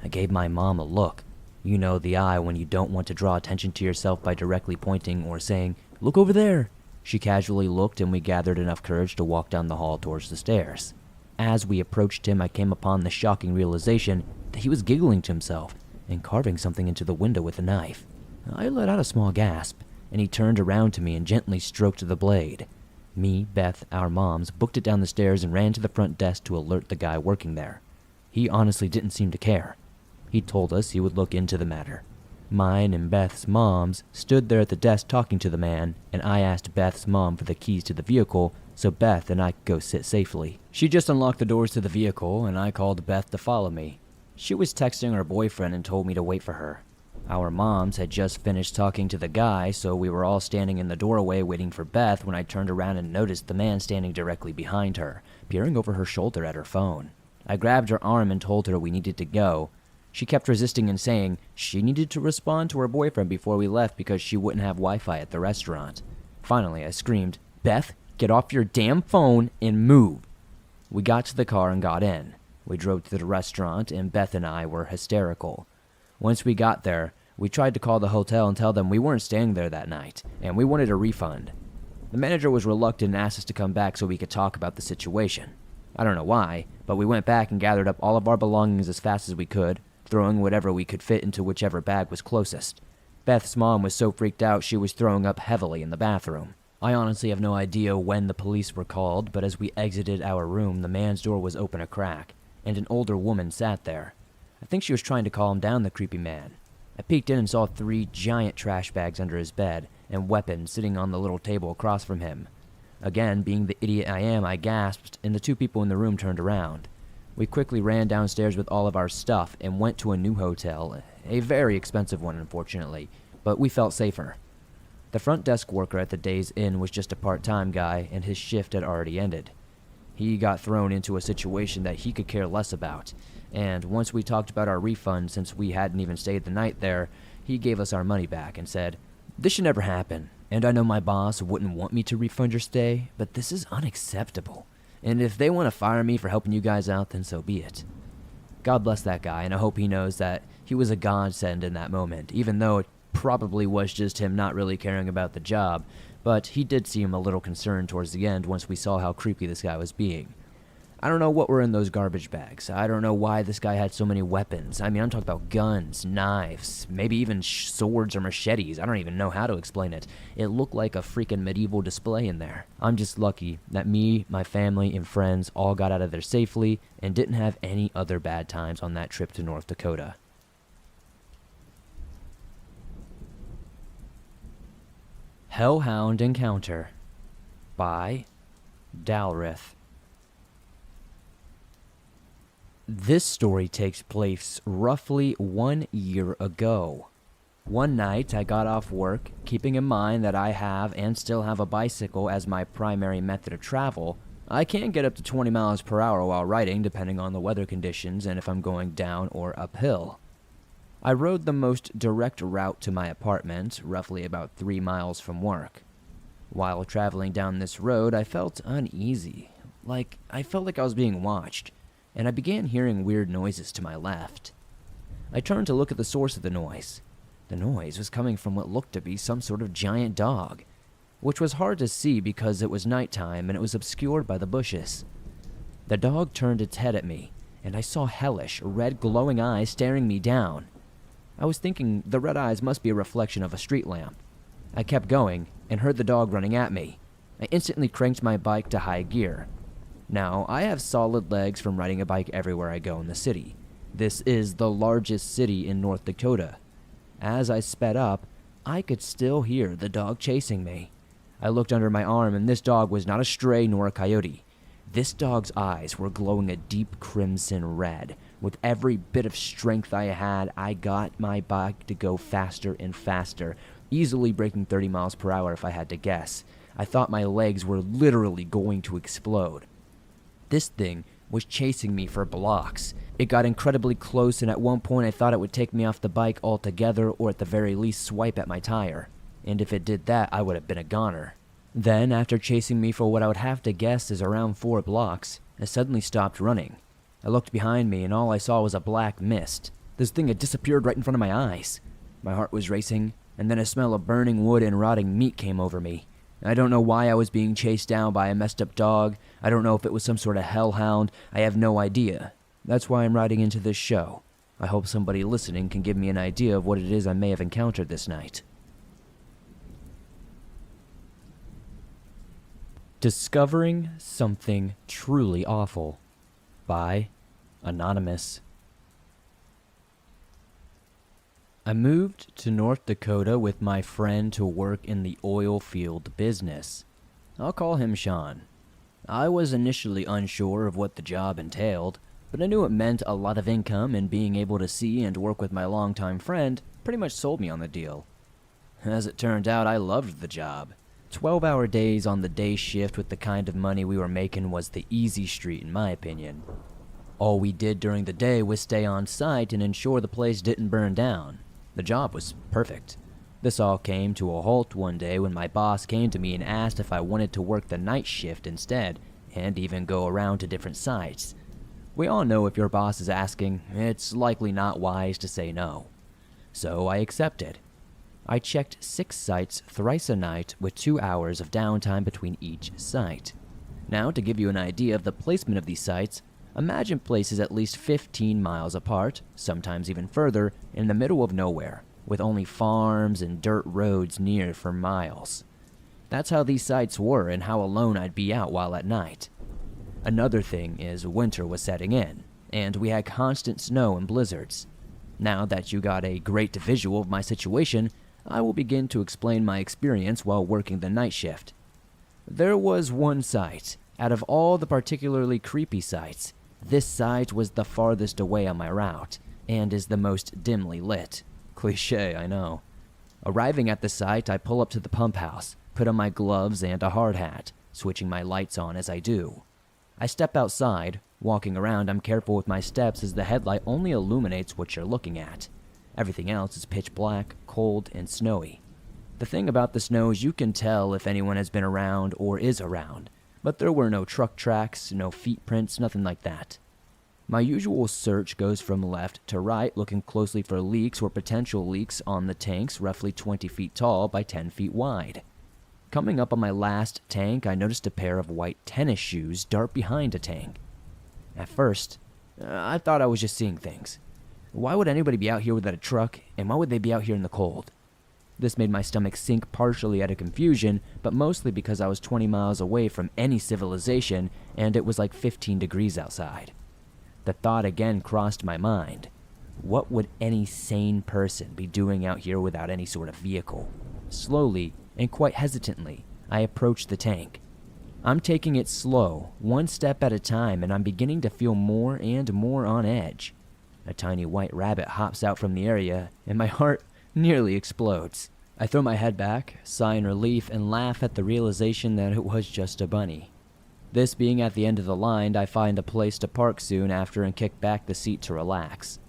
I gave my mom a look. You know the eye when you don't want to draw attention to yourself by directly pointing or saying, "Look over there." She casually looked, and we gathered enough courage to walk down the hall towards the stairs. As we approached him, I came upon the shocking realization that he was giggling to himself and carving something into the window with a knife. I let out a small gasp, and he turned around to me and gently stroked the blade. Me, Beth, our moms, booked it down the stairs and ran to the front desk to alert the guy working there. He honestly didn't seem to care. He told us he would look into the matter. Mine and Beth's moms stood there at the desk talking to the man, and I asked Beth's mom for the keys to the vehicle so Beth and I could go sit safely. She just unlocked the doors to the vehicle, and I called Beth to follow me. She was texting her boyfriend and told me to wait for her. Our moms had just finished talking to the guy, so we were all standing in the doorway waiting for Beth when I turned around and noticed the man standing directly behind her, peering over her shoulder at her phone. I grabbed her arm and told her we needed to go. She kept resisting and saying she needed to respond to her boyfriend before we left because she wouldn't have Wi-Fi at the restaurant. Finally, I screamed, "Beth, get off your damn phone and move." We got to the car and got in. We drove to the restaurant, and Beth and I were hysterical. Once we got there, we tried to call the hotel and tell them we weren't staying there that night, and we wanted a refund. The manager was reluctant and asked us to come back so we could talk about the situation. I don't know why, but we went back and gathered up all of our belongings as fast as we could, throwing whatever we could fit into whichever bag was closest. Beth's mom was so freaked out she was throwing up heavily in the bathroom. I honestly have no idea when the police were called, but as we exited our room, the man's door was open a crack, and an older woman sat there. I think she was trying to calm down the creepy man. I peeked in and saw 3 giant trash bags under his bed, and weapons sitting on the little table across from him. Again, being the idiot I am, I gasped, and the 2 people in the room turned around. We quickly ran downstairs with all of our stuff and went to a new hotel, a very expensive one unfortunately, but we felt safer. The front desk worker at the day's inn was just a part-time guy, and his shift had already ended. He got thrown into a situation that he could care less about, and once we talked about our refund since we hadn't even stayed the night there, he gave us our money back and said, "This should never happen, and I know my boss wouldn't want me to refund your stay, but this is unacceptable. And if they want to fire me for helping you guys out, then so be it." God bless that guy, and I hope he knows that he was a godsend in that moment, even though it probably was just him not really caring about the job, but he did seem a little concerned towards the end once we saw how creepy this guy was being. I don't know what were in those garbage bags. I don't know why this guy had so many weapons. I mean, I'm talking about guns, knives, maybe even swords or machetes. I don't even know how to explain it. It looked like a freaking medieval display in there. I'm just lucky that me, my family, and friends all got out of there safely and didn't have any other bad times on that trip to North Dakota. Hellhound Encounter by Dalrith. This story takes place roughly 1 year ago. One night I got off work, keeping in mind that I have and still have a bicycle as my primary method of travel. I can get up to 20 miles per hour while riding depending on the weather conditions and if I'm going down or uphill. I rode the most direct route to my apartment, roughly about 3 miles from work. While traveling down this road, I felt uneasy. I felt like I was being watched, and I began hearing weird noises to my left. I turned to look at the source of the noise. The noise was coming from what looked to be some sort of giant dog, which was hard to see because it was nighttime and it was obscured by the bushes. The dog turned its head at me, and I saw hellish, red glowing eyes staring me down. I was thinking the red eyes must be a reflection of a street lamp. I kept going and heard the dog running at me. I instantly cranked my bike to high gear. Now, I have solid legs from riding a bike everywhere I go in the city. This is the largest city in North Dakota. As I sped up, I could still hear the dog chasing me. I looked under my arm, and this dog was not a stray nor a coyote. This dog's eyes were glowing a deep crimson red. With every bit of strength I had, I got my bike to go faster and faster, easily breaking 30 miles per hour if I had to guess. I thought my legs were literally going to explode. This thing was chasing me for blocks. It got incredibly close, and at one point I thought it would take me off the bike altogether or at the very least swipe at my tire. And if it did that, I would have been a goner. Then, after chasing me for what I would have to guess is around 4 blocks, I suddenly stopped running. I looked behind me, and all I saw was a black mist. This thing had disappeared right in front of my eyes. My heart was racing, and then a smell of burning wood and rotting meat came over me. I don't know why I was being chased down by a messed up dog. I don't know if it was some sort of hellhound. I have no idea. That's why I'm writing into this show. I hope somebody listening can give me an idea of what it is I may have encountered this night. Discovering Something Truly Awful by Anonymous. I moved to North Dakota with my friend to work in the oil field business. I'll call him Sean. I was initially unsure of what the job entailed, but I knew it meant a lot of income, and being able to see and work with my longtime friend pretty much sold me on the deal. As it turned out, I loved the job. 12-hour days on the day shift with the kind of money we were making was the easy street in my opinion. All we did during the day was stay on site and ensure the place didn't burn down. The job was perfect. This all came to a halt one day when my boss came to me and asked if I wanted to work the night shift instead, and even go around to different sites. We all know if your boss is asking, it's likely not wise to say no. So I accepted. I checked 6 sites thrice a night with 2 hours of downtime between each site. Now, to give you an idea of the placement of these sites, imagine places at least 15 miles apart, sometimes even further, in the middle of nowhere, with only farms and dirt roads near for miles. That's how these sites were and how alone I'd be out while at night. Another thing is winter was setting in, and we had constant snow and blizzards. Now that you got a great visual of my situation, I will begin to explain my experience while working the night shift. There was one site. Out of all the particularly creepy sites, this site was the farthest away on my route, and is the most dimly lit. Cliché, I know. Arriving at the site, I pull up to the pump house, put on my gloves and a hard hat, switching my lights on as I do. I step outside. Walking around, I'm careful with my steps as the headlight only illuminates what you're looking at. Everything else is pitch black, cold, and snowy. The thing about the snow is you can tell if anyone has been around or is around, but there were no truck tracks, no feet prints, nothing like that. My usual search goes from left to right, looking closely for leaks or potential leaks on the tanks roughly 20 feet tall by 10 feet wide. Coming up on my last tank, I noticed a pair of white tennis shoes dart behind a tank. At first, I thought I was just seeing things. Why would anybody be out here without a truck, and why would they be out here in the cold? This made my stomach sink partially out of confusion, but mostly because I was 20 miles away from any civilization, and it was like 15 degrees outside. The thought again crossed my mind. What would any sane person be doing out here without any sort of vehicle? Slowly, and quite hesitantly, I approached the tank. I'm taking it slow, one step at a time, and I'm beginning to feel more and more on edge. A tiny white rabbit hops out from the area, and my heart nearly explodes. I throw my head back, sigh in relief, and laugh at the realization that it was just a bunny. This being at the end of the line, I find a place to park soon after and kick back the seat to relax.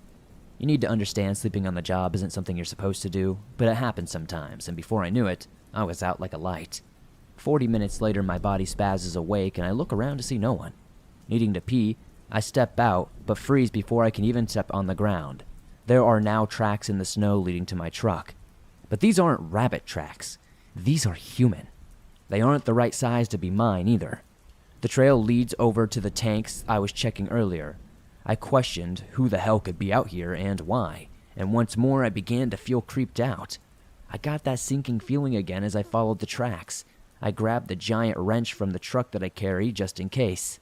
You need to understand sleeping on the job isn't something you're supposed to do, but it happens sometimes, and before I knew it, I was out like a light. 40 minutes later, my body spazzes awake, and I look around to see no one. Needing to pee, I step out, but freeze before I can even step on the ground. There are now tracks in the snow leading to my truck. But these aren't rabbit tracks. These are human. They aren't the right size to be mine either. The trail leads over to the tanks I was checking earlier. I questioned who the hell could be out here and why, and once more I began to feel creeped out. I got that sinking feeling again as I followed the tracks. I grabbed the giant wrench from the truck that I carry just in case.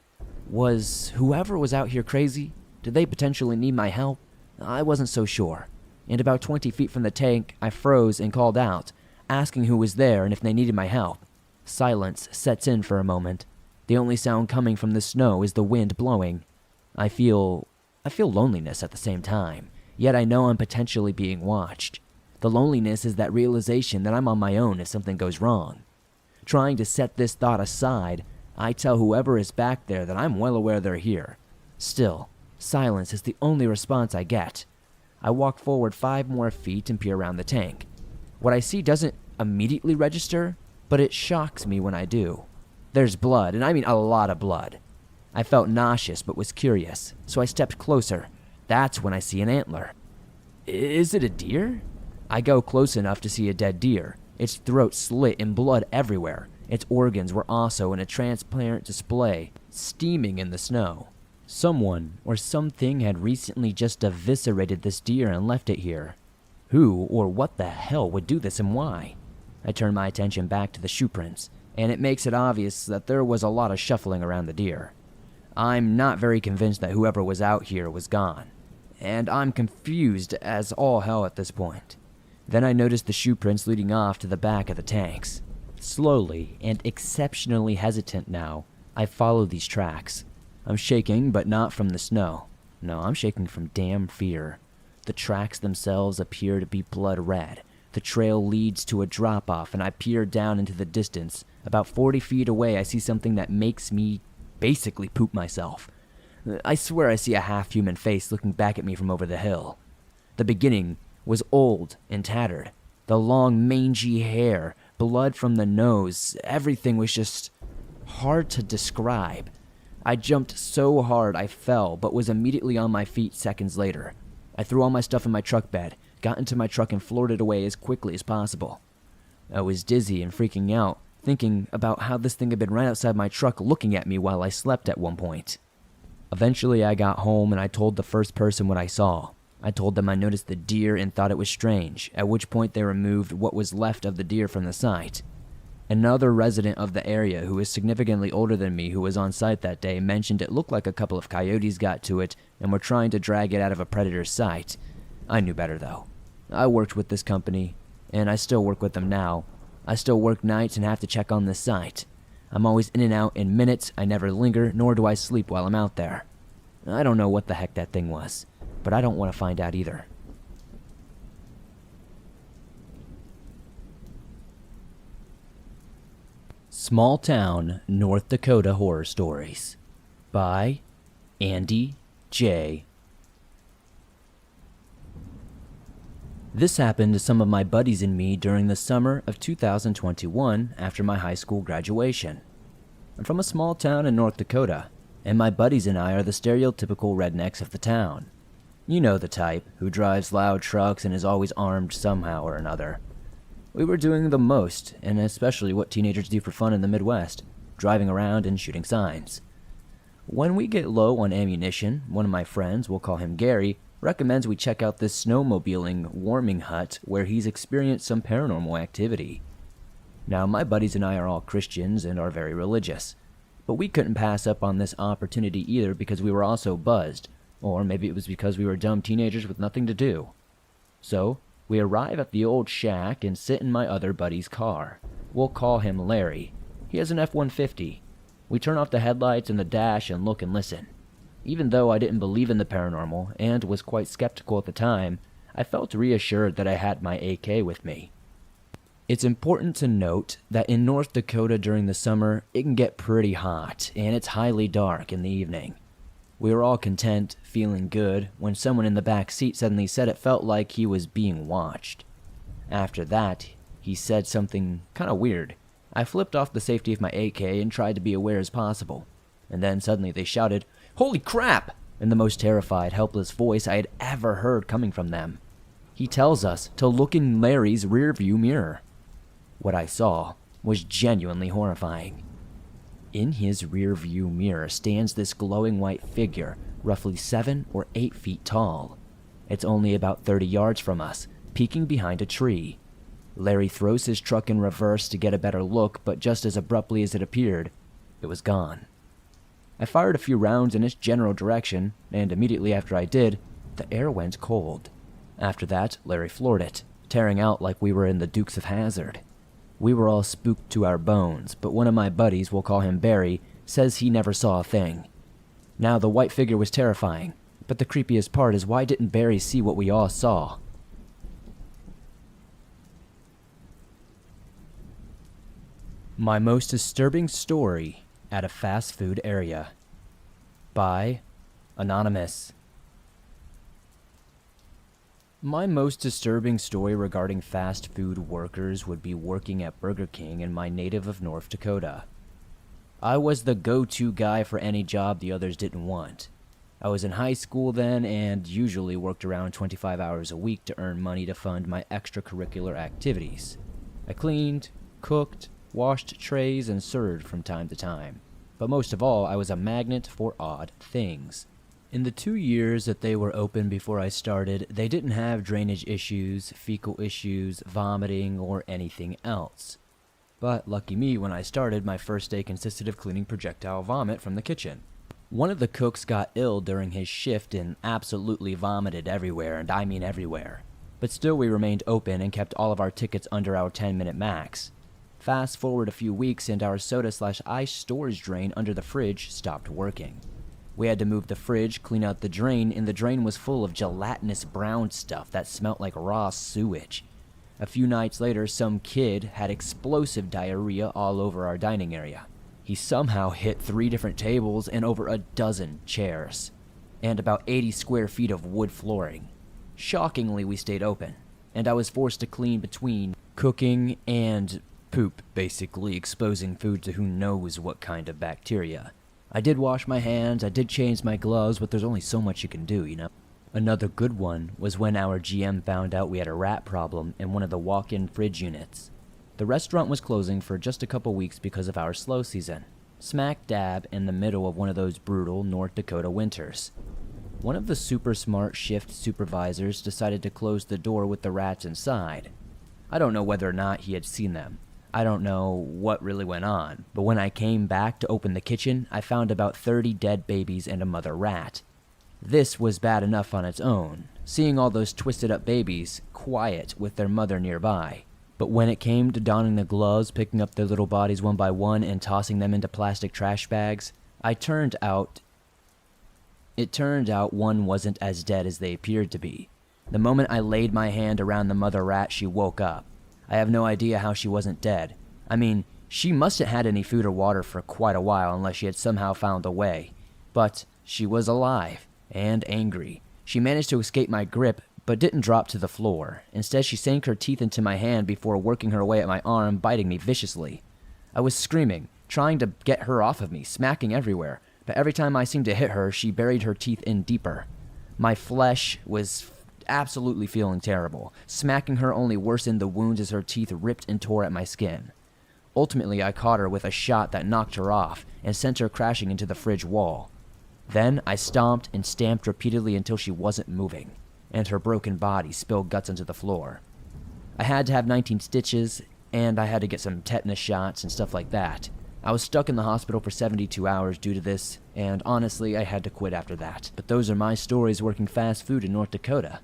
Was whoever was out here crazy? Did they potentially need my help? I wasn't so sure. And about 20 feet from the tank, I froze and called out, asking who was there and if they needed my help. Silence sets in for a moment. The only sound coming from the snow is the wind blowing. I feel loneliness at the same time, yet I know I'm potentially being watched. The loneliness is that realization that I'm on my own if something goes wrong. Trying to set this thought aside, I tell whoever is back there that I'm well aware they're here. Still, silence is the only response I get. I walk forward 5 more feet and peer around the tank. What I see doesn't immediately register, but it shocks me when I do. There's blood, and I mean a lot of blood. I felt nauseous but was curious, so I stepped closer. That's when I see an antler. Is it a deer? I go close enough to see a dead deer. Its throat slit and blood everywhere. Its organs were also in a transparent display, steaming in the snow. Someone or something had recently just eviscerated this deer and left it here. Who or what the hell would do this and why? I turn my attention back to the shoe prints, and it makes it obvious that there was a lot of shuffling around the deer. I'm not very convinced that whoever was out here was gone, and I'm confused as all hell at this point. Then I notice the shoe prints leading off to the back of the tanks. Slowly and exceptionally hesitant now, I follow these tracks. I'm shaking, but not from the snow. No, I'm shaking from damn fear. The tracks themselves appear to be blood red. The trail leads to a drop-off, and I peer down into the distance. About 40 feet away, I see something that makes me basically poop myself. I swear I see a half-human face looking back at me from over the hill. The beginning was old and tattered. The long, mangy hair, blood from the nose, everything was just hard to describe. I jumped so hard I fell, but was immediately on my feet seconds later. I threw all my stuff in my truck bed, got into my truck and floored it away as quickly as possible. I was dizzy and freaking out, thinking about how this thing had been right outside my truck looking at me while I slept at one point. Eventually I got home and I told the first person what I saw. I told them I noticed the deer and thought it was strange, at which point they removed what was left of the deer from the site. Another resident of the area who is significantly older than me who was on site that day mentioned it looked like a couple of coyotes got to it and were trying to drag it out of a predator's sight. I knew better though. I worked with this company, and I still work with them now. I still work nights and have to check on this site. I'm always in and out in minutes, I never linger, nor do I sleep while I'm out there. I don't know what the heck that thing was, but I don't want to find out either. Small Town, North Dakota Horror Stories by Andy J. This happened to some of my buddies and me during the summer of 2021 after my high school graduation. I'm from a small town in North Dakota, and my buddies and I are the stereotypical rednecks of the town. You know the type, who drives loud trucks and is always armed somehow or another. We were doing the most, and especially what teenagers do for fun in the Midwest, driving around and shooting signs. When we get low on ammunition, one of my friends, we'll call him Gary, recommends we check out this snowmobiling warming hut where he's experienced some paranormal activity. Now, my buddies and I are all Christians and are very religious, but we couldn't pass up on this opportunity either because we were also buzzed, or maybe it was because we were dumb teenagers with nothing to do. So, we arrive at the old shack and sit in my other buddy's car. We'll call him Larry. He has an F-150. We turn off the headlights and the dash and look and listen. Even though I didn't believe in the paranormal and was quite skeptical at the time, I felt reassured that I had my AK with me. It's important to note that in North Dakota during the summer, it can get pretty hot and it's highly dark in the evening. We were all content, feeling good, when someone in the back seat suddenly said it felt like he was being watched. After that, he said something kinda weird. I flipped off the safety of my AK and tried to be aware as possible. And then suddenly they shouted, "Holy crap!" in the most terrified, helpless voice I had ever heard coming from them. He tells us to look in Larry's rearview mirror. What I saw was genuinely horrifying. In his rearview mirror stands this glowing white figure, roughly 7 or 8 feet tall. It's only about 30 yards from us, peeking behind a tree. Larry throws his truck in reverse to get a better look, but just as abruptly as it appeared, it was gone. I fired a few rounds in its general direction, and immediately after I did, the air went cold. After that, Larry floored it, tearing out like we were in the Dukes of Hazzard. We were all spooked to our bones, but one of my buddies, we'll call him Barry, says he never saw a thing. Now, the white figure was terrifying, but the creepiest part is why didn't Barry see what we all saw? My most disturbing story at a fast food area. By Anonymous. My most disturbing story regarding fast food workers would be working at Burger King in my native of North Dakota. I was the go-to guy for any job the others didn't want. I was in high school then and usually worked around 25 hours a week to earn money to fund my extracurricular activities. I cleaned, cooked, washed trays, and served from time to time. But most of all, I was a magnet for odd things. In the 2 years that they were open before I started, they didn't have drainage issues, fecal issues, vomiting, or anything else. But lucky me, when I started, my first day consisted of cleaning projectile vomit from the kitchen. One of the cooks got ill during his shift and absolutely vomited everywhere, and I mean everywhere. But still we remained open and kept all of our tickets under our 10-minute max. Fast forward a few weeks and our soda/ice storage drain under the fridge stopped working. We had to move the fridge, clean out the drain, and the drain was full of gelatinous brown stuff that smelt like raw sewage. A few nights later, some kid had explosive diarrhea all over our dining area. He somehow hit 3 different tables and over a dozen chairs, and about 80 square feet of wood flooring. Shockingly, we stayed open. and I was forced to clean between cooking and poop, basically exposing food to who knows what kind of bacteria. I did wash my hands, I did change my gloves, but there's only so much you can do, you know? Another good one was when our GM found out we had a rat problem in one of the walk-in fridge units. The restaurant was closing for just a couple weeks because of our slow season, smack dab in the middle of one of those brutal North Dakota winters. One of the super smart shift supervisors decided to close the door with the rats inside. I don't know whether or not he had seen them. I don't know what really went on, but when I came back to open the kitchen, I found about 30 dead babies and a mother rat. This was bad enough on its own, seeing all those twisted up babies quiet with their mother nearby. But when it came to donning the gloves, picking up their little bodies one by one and tossing them into plastic trash bags, it turned out one wasn't as dead as they appeared to be. The moment I laid my hand around the mother rat, she woke up. I have no idea how she wasn't dead. I mean, she mustn't had any food or water for quite a while unless she had somehow found a way. But she was alive and angry. She managed to escape my grip, but didn't drop to the floor. Instead, she sank her teeth into my hand before working her way at my arm, biting me viciously. I was screaming, trying to get her off of me, smacking everywhere, but every time I seemed to hit her, she buried her teeth in deeper. My flesh was absolutely feeling terrible. Smacking her only worsened the wounds as her teeth ripped and tore at my skin. Ultimately, I caught her with a shot that knocked her off and sent her crashing into the fridge wall. Then I stomped and stamped repeatedly until she wasn't moving, and her broken body spilled guts onto the floor. I had to have 19 stitches, and I had to get some tetanus shots and stuff like that. I was stuck in the hospital for 72 hours due to this, and honestly, I had to quit after that. But those are my stories working fast food in North Dakota.